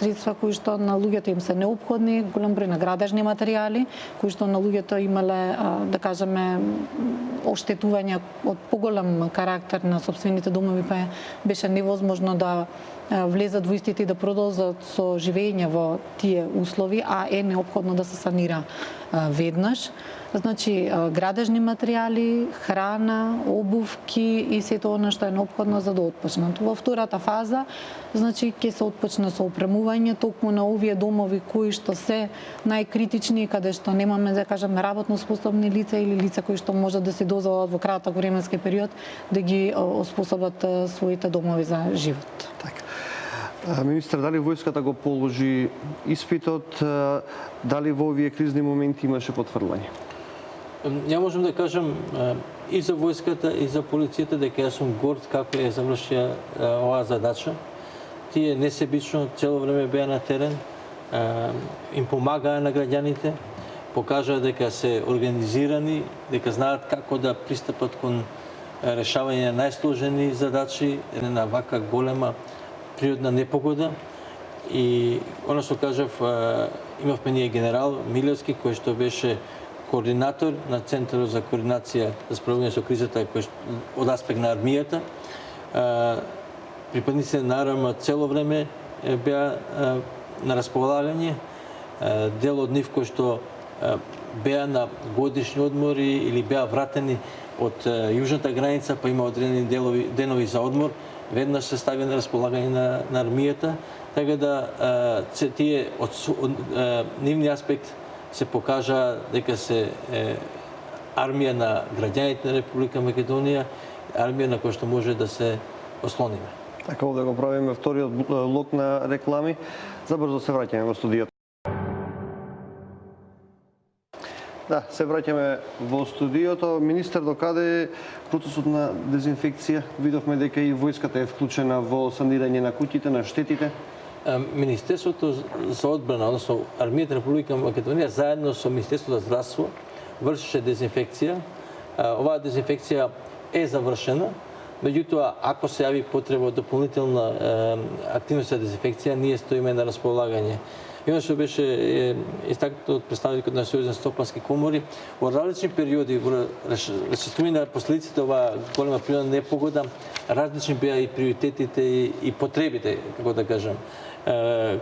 C: средства кои што на луѓето им се неопходни, голем број на градежни материјали кои што на луѓето имале да кажеме оштетување од поголем карактер на сопствените домови, па беше невозможно да влезат во истите и да продолжат со живење во тие услови, а е неопходно да се санира веднаш. Значи, градежни материјали, храна, обувки и сето она што е неопходно за да отпочнат. Во втората фаза, значи, ќе се отпочне со опремување токму на овие домови кои што се најкритични, каде што немаме, да кажеме, работно способни лица или лица кои што можат да се дозволат во краток временски период да ги оспособат своите домови за живот.
A: Така. Министр, дали војската го положи испитот, дали во овие кризни моменти имаше потврлање?
B: Ја можам да кажам и за војската и за полицијата дека јас сум горд како е завршија оваа задача. Тие несебично цело време беа на терен, им помагаа на граѓаните, покажаа дека се организирани, дека знаат како да пристапат кон решавање на најсложени задачи, една вака голема природна непогода и оно што кажав, имавме ние генерал Милевски кој што беше координатор на Центарот за координација за справување со кризата од аспект на армијата. Припадниците на АРМ цело време беа на располагање. Дел од нив кои што беа на годишни одмори или беа вратени од јужната граница, па има одредени денови за одмор, веднаш се стави на располагање на армијата, така да тие од нивни аспект се покажа дека се армија на граѓаните на Република Македонија, армија на која што може да се ослониме.
A: Така да го правиме вториот блок на реклами. Забрзо се враќаме во студиото. Да, се враќаме во студиото. Министер, докаде е процесот на дезинфекција? Видовме дека и војската е вклучена во санирање на куќите, на штетите.
B: Министерството за одбрана, односно армијата на Република Македонија, заедно со Министерството за здравство, вршеше дезинфекција. Оваа дезинфекција е завршена, меѓутоа, ако се јави потреба од дополнителна активност за дезинфекција, ние стоиме на располагање. И оно што беше истакнато од представникот на Сојузот на стопански комори, во различни периоди, во расчистување на последиците оваа голема природна непогода, различни беа и приоритетите и потребите, како да кажам.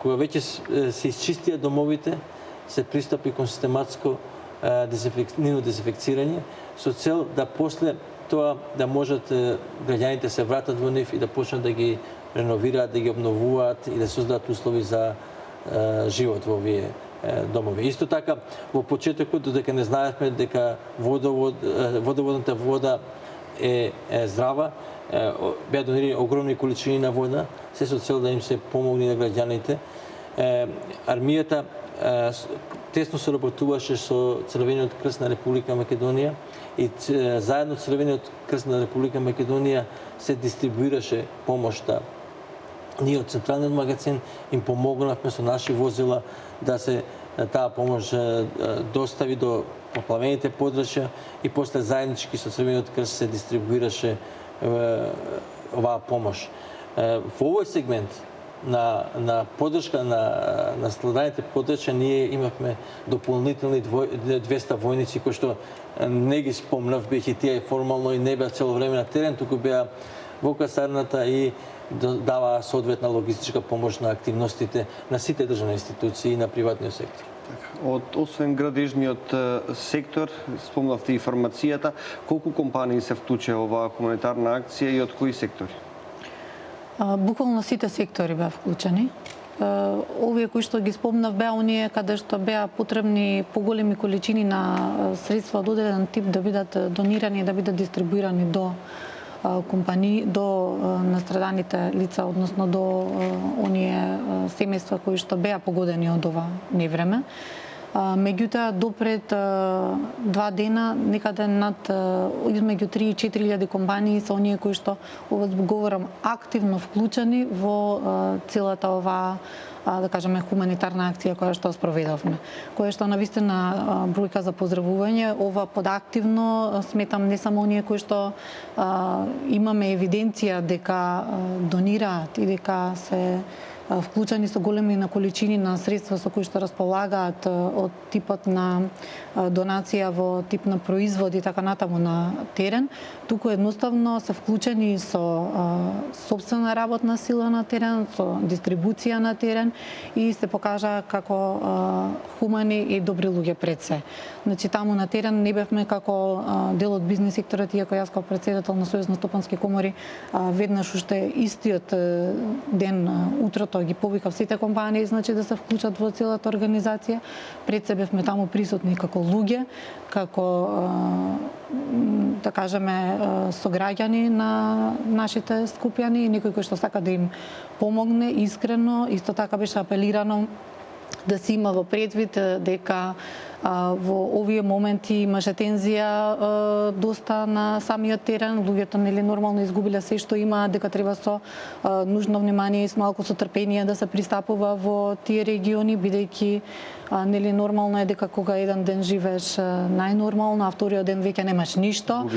B: Кога веќе се исчистија домовите, се пристапи кон систематско нивно дезинфекцирање, со цел да после тоа да можат граѓаните се вратат во нив и да почнат да ги реновираат, да ги обновуваат и да создадат услови за живот во овие домови. Исто така, во почетокот, додека не знаевме дека водоводната вода е здрава, беа донирани огромни количини на вода, се со цел да им се помогне на граѓаните. Армијата тесно соработуваше со Црвениот крст на Република Македонија и заедно Црвениот крст на Република Македонија се дистрибуираше помошта. Ние од централниот магазин им помогнавме со наши возила да се таа помош достави до поплавените подрачја и после заеднички со Црвениот крст се дистрибуираше оваа помош. Во овој сегмент на поддршка на страдалите подрачја ние имавме дополнителни 200 војници кои што не ги спомнав, бејќи тие формално и не беа цело време на терен, туку беа во касарната и дава соодветна логистичка помош на активностите на сите државни институции и на приватниот сектор.
A: Освен градежниот сектор, спомнавте и фармацијата, колку компании се вклучија оваа хуманитарна акција и од кои сектори?
C: Буквално сите сектори беа вклучени. Овие кои што ги спомнав беа оние каде што беа потребни поголеми количини на средства од одреден тип да бидат донирани и да бидат дистрибуирани до компании, до настраданите лица, односно до оние семејства кои што беа погодени од ова невреме. Меѓутоа, допред 2 дена, некаде над измеѓу 3 и 4.000 компании се оние кои што, ова говорам, активно вклучени во целата оваа, да кажеме, хуманитарна акција која што спроведовме. Која што навистина бројка за поздравување, ова подактивно сметам не само оние кои што имаме евиденција дека донираат и дека се вклучени со големи на количини на средства со кои што располагаат од типот на донација во тип на производи и така натаму на терен, туку едноставно се вклучени со сопствена работна сила на терен, со дистрибуција на терен и се покажа како хумани и добри луѓе пред се. Значи, таму на терен не бевме како дел од бизнес секторот, иако јас како претседател на Сојуз на стопански комори веднаш уште истиот ден утрото ги повикав сите компании, значи да се вклучат во целата организација. Пред се бевме таму присутни како луѓе, како да кажеме сограѓани на нашите скупјани и некој кој што сака да им помогне искрено. Исто така беше апелирано да се има во предвид дека во овие моменти имаше тензија доста на самиот терен, луѓето нели нормално изгубиле се што имаат, дека треба со нужно внимание и с малку со трпение да се пристапува во тие региони, бидејќи нели нормално е дека кога еден ден живееш најнормално, а вториот ден веќе немаш ништо.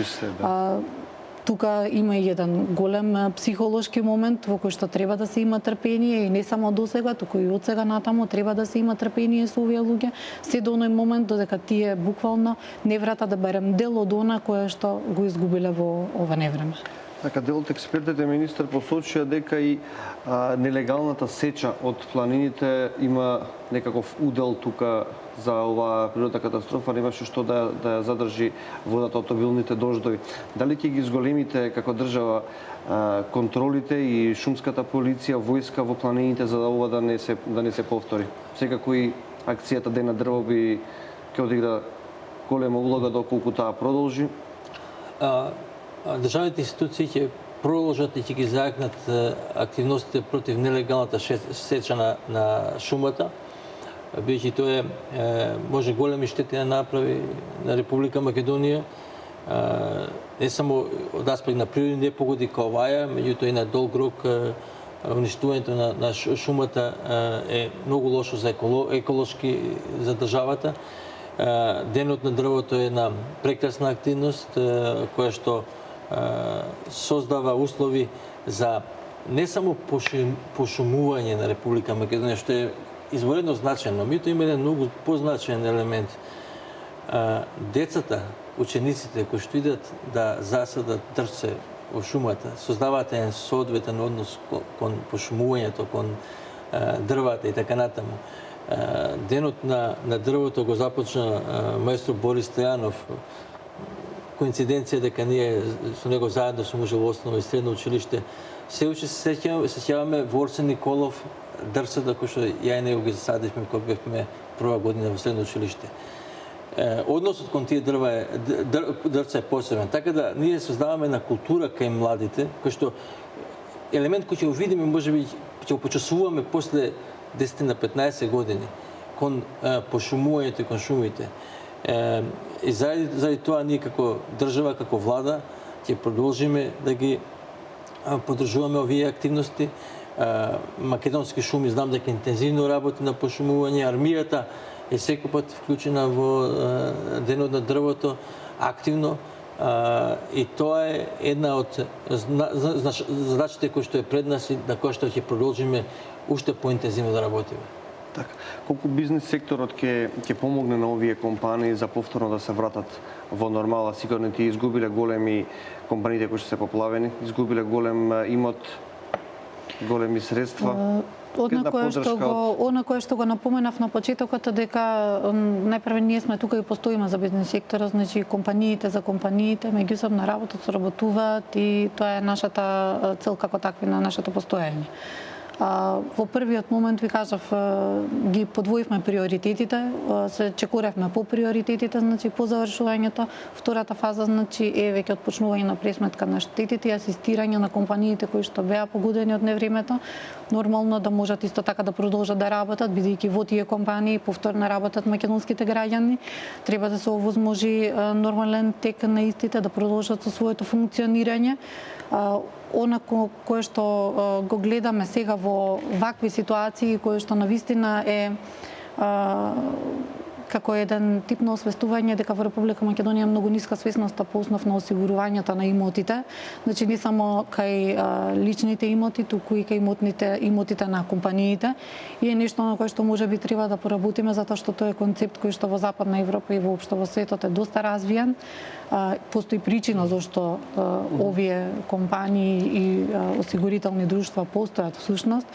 C: Тука има и еден голем психолошки момент во кој што треба да се има трпение и не само до сега, туку и од сега натаму треба да се има трпение со овие луѓе, се до оној момент додека тие буквално не врата да берем дел од она кое што го изгубиле во ова невреме.
A: Така, дел од експертите, министр, посочија дека и нелегалната сеча од планините има некаков удел тука за оваа природна катастрофа, немаше што да ја задржи водата од обилните дождови. Дали ќе ги зголемите како држава контролите и шумската полиција, војска во планините за да ова да не се повтори? Секако и акцијата Ден на дрво би ќе одигра голема улога доколку таа продолжи.
B: Државните институции ќе продолжат и ќе ги зајакнат активностите против нелегалната сеча на шумата, бидејќи тоа може големи штети да направи на Република Македонија, не само од аспект на природни непогоди како оваа, меѓутоа и на долг рок уништувањето на шумата е многу лошо за еколошки за државата. Денот на дрвото е една прекрасна активност која што создава услови за не само пошумување на Република Македонија, што е изворедно значено, меѓутоа има еден многу позначен елемент. Децата, учениците кои што идат да засадат дрвце во шумата, создаваат еден соодветен однос кон пошумувањето, кон дрвата и така натаму. Денот на дрвото го започна маестро Борис Стојанов. Коинциденција дека ние со него заедно сум ужил во основно и средно училиште. Се уште се сеќаваме во Орсен Николов дрвцата кои што ја и него ги засадивме кога бевме прва година во средно училиште. Односот кон тие дрвца е посебен. Така да ние создаваме на култура кај младите, кој што елемент кој ќе го видиме, можеби ќе го почувствуваме после 10 на 15 години кон пошумувањето и кон шумите. И заради тоа ние како држава, како влада, ќе продолжиме да ги поддржуваме овие активности. Македонски шуми знам дека интензивно работи на пошумување. Армијата е секој пат вклучена во Денот на дрвото активно. И тоа е една од задачите кои што е пред нас и на која што ќе продолжиме уште поинтензивно да работиме.
A: Така, колку бизнес секторот ќе помогне на овие компании за повторно да се вратат во нормала? Сигурно ти изгубиле големи компаниите кои што се поплавени, изгубиле голем имот, големи средства.
C: Она кое што го напоменав на почетокот дека најпрво ние сме тука и постоиме за бизнес секторот, значи компаниите за компаниите меѓусебно работат, соработуваат и тоа е нашата цел како такви на нашето постоење. Во првиот момент ви кажав, ги подвоивме приоритетите, се чекоревме по приоритетите, значи по завршувањето. Втората фаза значи е веќе отпочнување на пресметка на штетите и асистирање на компаниите кои што беа погодени од невремето, нормално да можат исто така да продолжат да работат, бидејќи во тие компании повторно работат македонските граѓани, треба да се овозможи нормален тек на истите, да продолжат со своето функционирање. Онако кое што го гледаме сега во вакви ситуации, кое што навистина е како еден тип на освестување дека во Република Македонија е многу ниска свесноста по основ на осигурувањето на имотите, значи не само кај личните имоти, туку и кај имотите на компаниите. И е нешто на кое што можеби треба да поработиме, затоа што тоа е концепт кој што во Западна Европа и воопшто во светот е доста развиен. Постои причина зашто овие компании и осигурителни друштва постојат всушност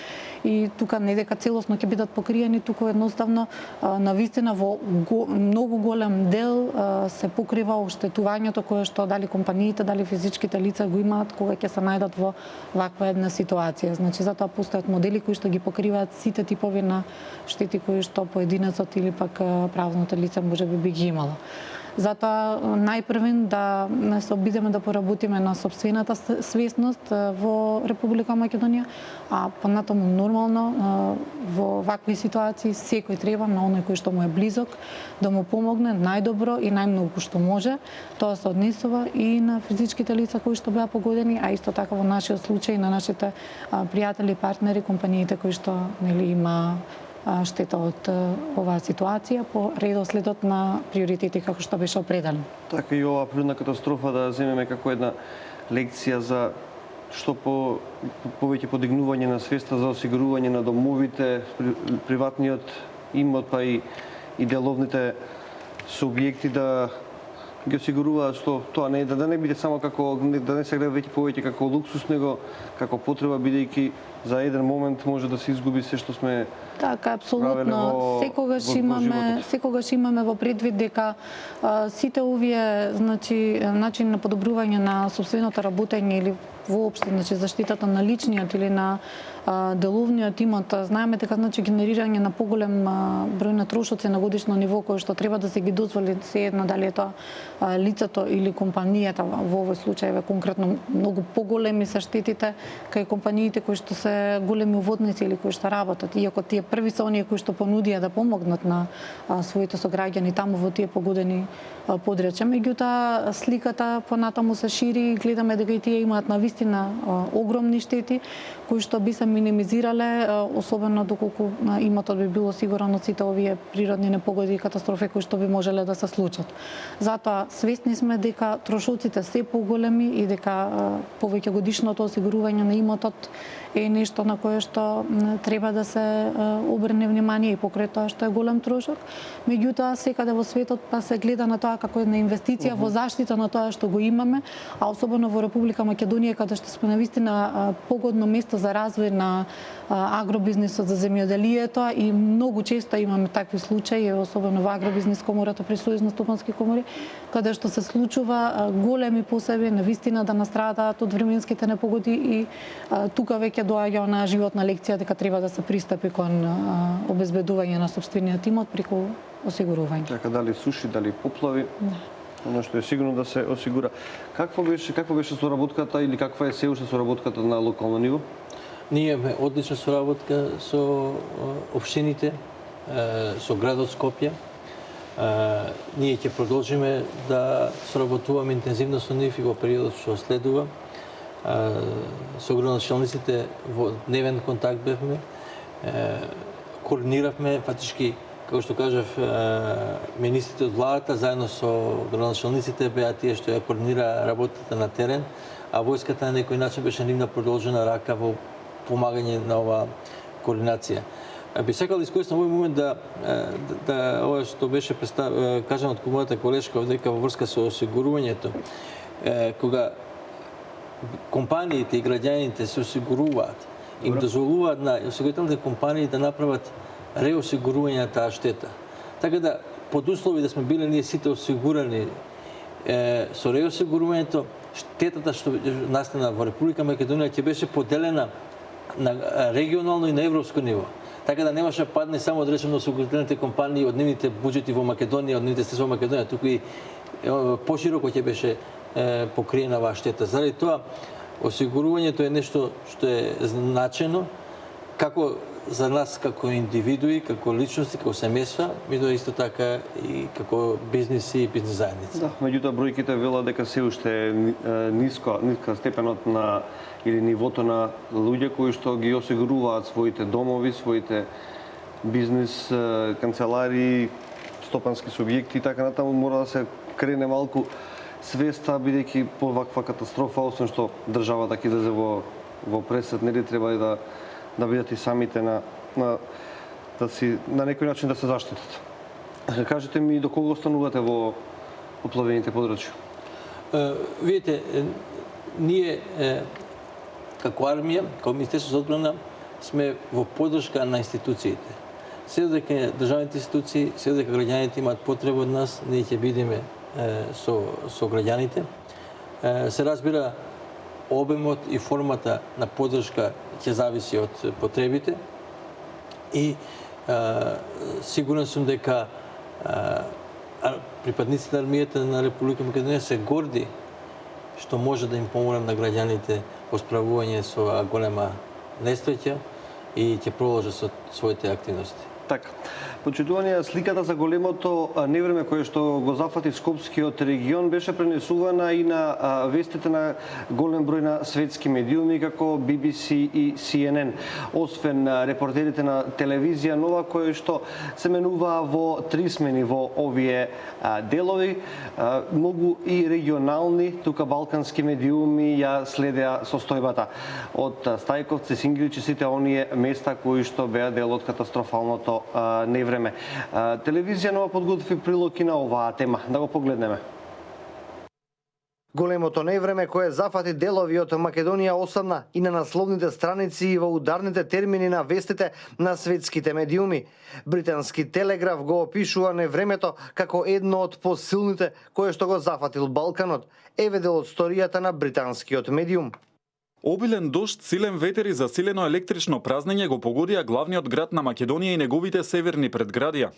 C: и тука не дека целосно ќе бидат покриени, туку едноставно навистина во многу голем дел се покрива оштетувањето кое што дали компаниите, дали физичките лица го имаат кога ќе се најдат во ваква една ситуација. Значи затоа постојат модели кои што ги покриваат сите типови на штети кои што поединецот или пак правното лице можеби би ги имало. Затоа најпрвен да се обидеме да поработиме на сопствената свесност во Република Македонија, а понатаму нормално во вакви ситуации секој треба на оној кој што му е близок да му помогне најдобро и најмногу што може. Тоа се однесува и на физичките лица кои што беа погодени, а исто така во нашиот случај на нашите пријатели, партнери, компаниите кои што нели има штета од оваа ситуација по редоследот на приоритети како што беше определен.
A: Така и оваа природна катастрофа да земеме како една лекција за што повеќе подигнување на свеста за осигурување на домовите, приватниот имот, па и деловните субјекти да ги осигуруваат што тоа не да не биде само како да не се гледа веќе повеќе како луксус, него како потреба, бидејќи за еден момент може да се изгуби се што сме
C: Така, апсолутно. Секогаш имаме во предвид дека сите овие начин на подобрување на сопственото работење или воопшто заштитата на личниот или на деловниот имот, знаеме дека генерирање на поголем број на трошоци на годишно ниво кои што треба да се ги дозволи се едно дали е тоа лицето или компанијата, во овој случај конкретно многу поголеми се штетите кај компаниите кои што се големи уводници или кои што работат, иако тие први се оние кои што понудија да помогнат на своите сограѓани таму во тие погодени подречја. Меѓутоа сликата понатаму се шири и гледаме дека и тие имаат навистина огромни штети кои што би се минимизирале, особено доколку имотот би било сигурен од сите овие природни непогоди и катастрофи кои што би можеле да се случат. Затоа свесни сме дека трошоците се поголеми и дека повеќе годишното осигурување на имотот е нешто на кое што треба да се обрне внимание и покрај тоа што е голем трошок. Меѓутоа секаде во светот па се гледа на тоа како една инвестиција во заштита на тоа што го имаме, а особено во Република Македонија каде што сме навистина погодно место за развој на агробизнисот, за земјоделието и многу често имаме такви случаи, особено во агробизнис комората при Сојуз на стопански комори, каде што се случува големи посеби навистина да настрадаат од временските непогоди и тука веќе доаѓа онаа животна лекција дека треба да се пристапи кон обезбедување на сопствениот имот преку осигурување.
A: Така, дали суши, дали поплави, оно што е сигурно да се осигура. Каква беше соработката или каква е се уште соработката на локално ниво?
B: Ние имаме одлична соработка со општините, со градот Скопје. Ние ќе продолжиме да соработуваме интензивно со нив и во периодот што следува. Со градоначалниците во дневен контакт бевме, координиравме фактички, како што кажав, министрите од владата заедно со градоначалниците беа тие што ја координира работата на терен, а војската на некој начин беше нивна продолжена рака во помагање на оваа координација. Би сакал да искористам овој момент да ова што беше кажано од мојата колешка дека во врска со осигурувањето, кога компаниите и граѓаните се осигуруваат, им дозволуваат на осигурителните компании да направат реосигурување на таа штета. Така да, под услови да сме биле ние сите осигурани со реосигурувањето, штетата што настана во Република Македонија ќе беше поделена на регионално и на европско ниво. Така да немаше падне само да речеме на осигурителните компании од нивните буџети во Македонија, од нивните средства во Македонија, туку и пошироко ќе беше покриена оваа штета. Заради тоа, осигурувањето е нешто што е значено, како за нас како индивидуи, како личности, како семејства, меѓутоа исто така и како бизниси и бизнис заедници.
A: Да, меѓутоа бројките велат дека се уште е ниска степенот на или нивото на луѓе кои што ги осигуруваат своите домови, своите бизнис канцеларии, стопански субјекти и така натаму. Мора да се крене малку свеста, бидејќи по ваква катастрофа, освен што државата ќе излезе во пресед, нели треба и да бидат и самите на некој начин да се заштитат. Кажете ми до кога останувате во поплавените подрачја?
B: Видите, ние како армија, како Министерство за одбрана, сме во поддршка на институциите. Се дека државните институции, се дека граѓаните имаат потреба од нас, ние ќе бидеме со граѓаните. Се разбира, обемот и формата на поддршка ќе зависи од потребите и сигурен сум дека припадниците на армијата на Република Македонија се горди што може да им помогнат на граѓаните во справување со голема несреќа и ќе продолжат со своите активности.
A: Така. Почитување, сликата за големото невреме кое што го зафати Скопскиот регион беше пренесувана и на вестите на голем број на светски медиуми како BBC и CNN. Освен репортерите на телевизија Нова кои што се менуваа во 3 смени во овие делови, многу и регионални, тука балкански медиуми ја следеа состојбата од Стајковци, Сингилич и сите оние места кои што беа дел од катастрофалното невреме. Телевизија Нова подготви прилог и на оваа тема. Да го погледнеме. Големото невреме кое зафати делови од Македонија осамна и на насловните страници и во ударните термини на вестите на светските медиуми. Британски Телеграф го опишува невремето како едно од посилните кое што го зафатил Балканот. Еве дел од сторијата на британскиот медиум.
G: Обилен дожд, силен ветер и засилено електрично празнење го погодија главниот град на Македонија и неговите северни предградија.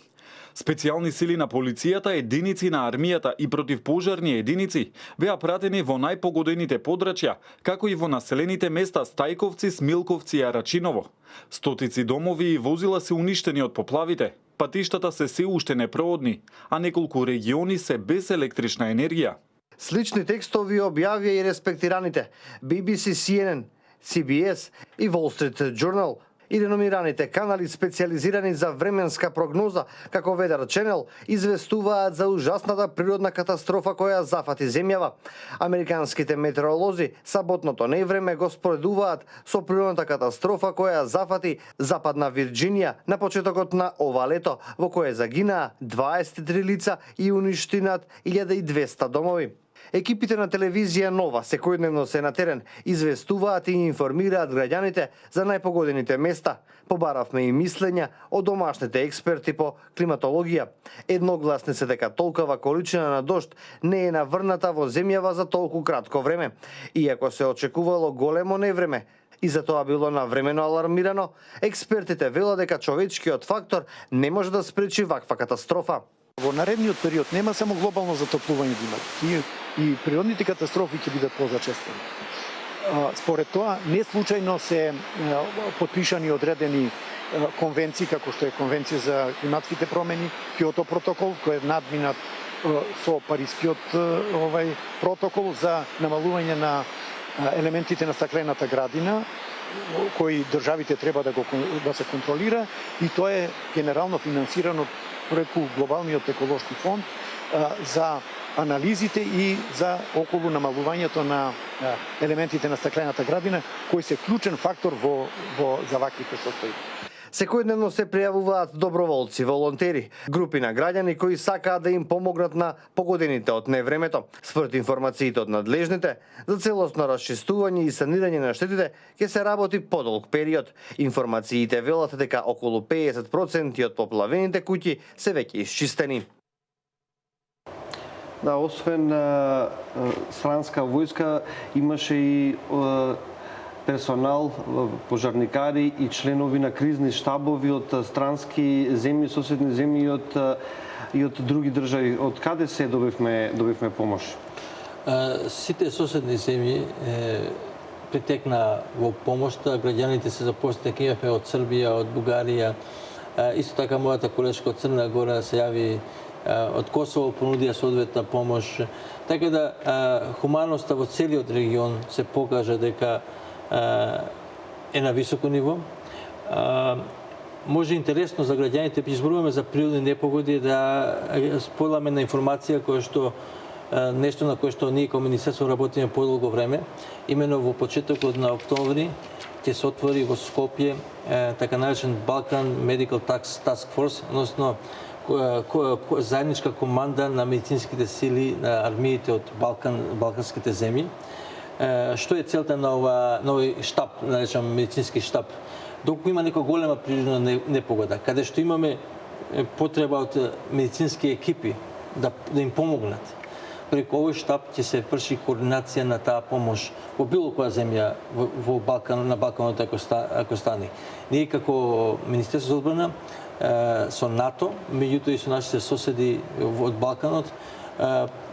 G: Специјални сили на полицијата, единици на армијата и противпожарни единици беа пратени во најпогодените подрачја, како и во населените места Стајковци, Смилковци и Арачиново. Стотици домови и возила се уништени од поплавите. Патиштата се уште непроодни, а неколку региони се без електрична енергија.
A: Слични текстови објавија и респектираните BBC, CNN, CBS и Wall Street Journal и реномираните канали специализирани за временска прогноза, како Weather Channel, известуваат за ужасната природна катастрофа која зафати земјава. Американските метеоролози саботното невреме го споредуваат со природната катастрофа која зафати Западна Вирџинија на почетокот на ова лето, во кое загинаа 23 лица и уништи над 1200 домови. Екипите на телевизија Нова секојдневно се на терен, известуваат и информираат граѓаните за најпогодените места. Побаравме и мислења од домашните експерти по климатологија. Едногласни се дека толкова количина на дожд не е наврната во земјава за толку кратко време. Иако се очекувало големо невреме, и за тоа било навремено алармирано, експертите велат дека човечкиот фактор не може да спречи ваква катастрофа.
H: Во наредниот период нема само глобално затоплување да има, и природните катастрофи ќе бидат позачестени. Според тоа, не случајно се подпишани одредени конвенции, како што е Конвенција за климатските промени, Киото протокол, кој е надминат со Парискиот протокол за намалување на елементите на стаклената градина, кои државите треба да се контролира, и тоа е генерално финансирано преку глобалниот еколошки фонд за анализите и за околу намалувањето на елементите на стаклената градина, кои се клучен фактор за ваквите состојби.
A: Секојдневно се пријавуваат доброволци, волонтери, групи на граѓани кои сакаат да им помогнат на погодените од невремето. Според информациите од надлежните, за целосно расчистување и санирање на штетите ќе се работи подолг период. Информациите велат дека околу 50% од поплавените куќи се веќе исчистени. Да, освен странска војска, имаше и персонал, пожарникари и членови на кризни штабови од странски земји, соседни земји и од други држави. Од каде се добивме помош?
B: Сите соседни земји притекна во помошта, граѓаните се запослени, имавме од Србија, од Бугарија, исто така мојата колешка од Црна Гора се јави, од Косово понудија соодветна помош. Така да хуманоста во целиот регион се покажа дека е на високо ниво. Може интересно за граѓаните, изборуваме за природни непогоди, да споделаме на информација која што нешто на кое што ние како министерство работиме подолго време. Имено во почетокот на октомври ќе се отвори во Скопје така наречен Balkan Medical Task Force, односно заедничка команда на медицинските сили на армиите од балканските земји. Што е целта на овој штаб, наречам медицински штаб? Доколку има нека голема природна непогода, каде што имаме потреба од медицински екипи да им помогнат, преку овој штаб ќе се врши координација на таа помош во било која земја на Балканот ако стане. Ние како Министерство за одбрана со НАТО, меѓутоа и со нашите соседи од Балканот,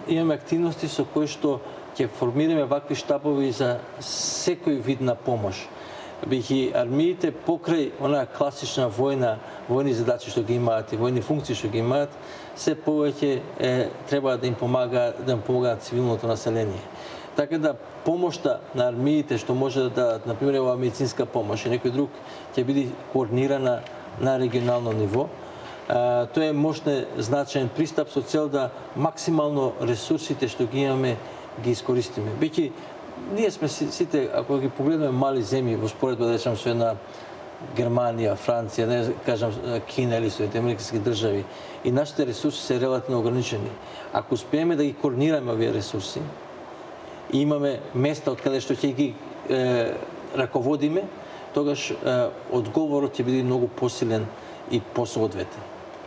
B: имаме активности со кои што ќе формираме вакви штабови за секој вид на помош. Бидејќи армиите покрај онаа класична војни задачи што ги имаат и војни функции што ги имаат, се повеќе треба да им помагаат цивилното население. Така да помошта на армиите што може да дадат, например, ова медицинска помош и некој друг, ќе биде координирана на регионално ниво. Тоа е мощен значаен пристап со цел да максимално ресурсите што ги имаме ги искористиме. Бидејќи ние сме сите, ако ги погледнеме, мали земји во споредба да речам со една Германија, Франција, не кажам Кина или Соединените американски држави, и нашите ресурси се релативно ограничени. Ако успееме да ги координираме овие ресурси и имаме места од каде што ќе ги раководиме, тогаш одговорот ќе биде многу посилен и посоодветен.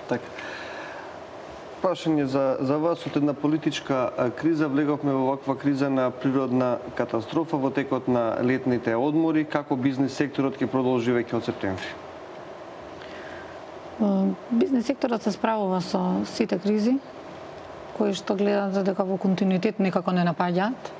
A: Така. Прашање за вас, од една политичка криза влеговме во ваква криза на природна катастрофа во текот на летните одмори. Како бизнес секторот ќе продолжи веќе од септември?
C: Бизнес секторот се справува со сите кризи, кои што гледаат дека во континуитет некако не напаѓаат.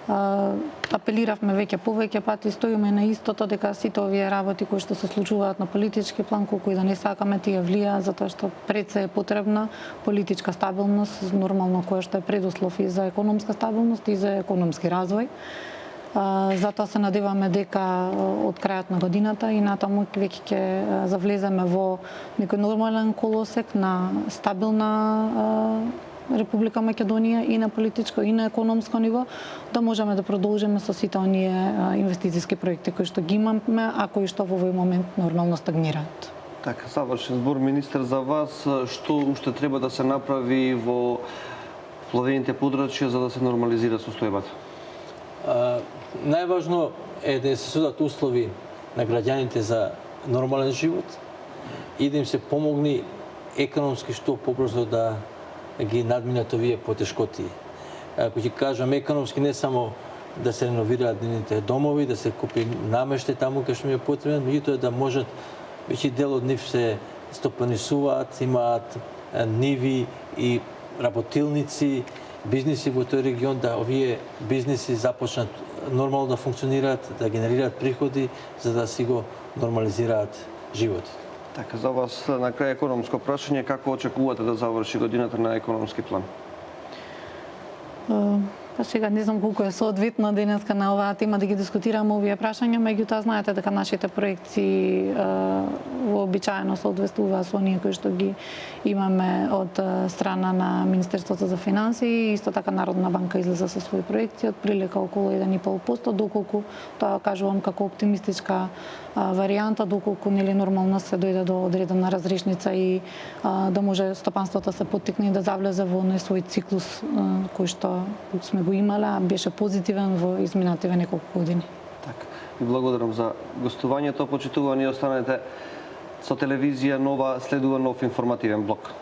C: Апелиравме повеќе пати, стоиме на истото, дека сите овие работи кои што се случуваат на политички план, колку и да не сакаме, тие влијаат, затоа што пред се е потребна политичка стабилност, нормално која што е предуслов и за економска стабилност и за економски развој. Затоа се надеваме дека од крајот на годината и натаму веќе ќе завлеземе во некој нормален колосек на стабилна Република Македонија и на политичко и на економско ниво, да можеме да продолжиме со сите оние инвестициски проекти кои што ги имаме, а кои што во овој момент нормално стагнираат.
A: Така, завршен збор, министер, за вас, што уште треба да се направи во плавените подрачја за да се нормализира состојбата?
B: Најважно е да се создадат услови на граѓаните за нормален живот и да им се помогне економски што побрзо да ги надминат овие потешкоти. Ако ќе кажам економски, не само да се реновираат нивните домови, да се купи намештај таму кај што ми е потребен, меѓутоа да можат веќе дел од нив се стопанисуваат, имаат ниви и работилници, бизниси во тој регион, да овие бизниси започнат нормално да функционираат, да генерираат приходи, за да си го нормализираат животот.
A: Така, за вас на крај економско прашање, како очекувате да заврши годината на економски план?
C: Па сега не знам колку е соодветно денеска на оваа тема да ги дискутираме овие прашања, меѓутоа знаете дека нашите проекции вообичаено соодветствуваат со оние кои што ги имаме од страна на Министерството за финансии, исто така Народна банка излезе со своји проекции од прилика околу 1,5%, доколку тоа кажувам како оптимистичка варијанта, доколку нели нормално се дојде до одредена разрешница и да може стопанството се поттикне и да завлезе во свој циклус кој што сме го имале, а беше позитивен во изминативе неколку години.
A: Така. Ви благодарам за гостувањето. Почитувани, останете со телевизија Нова, следува нов информативен блок.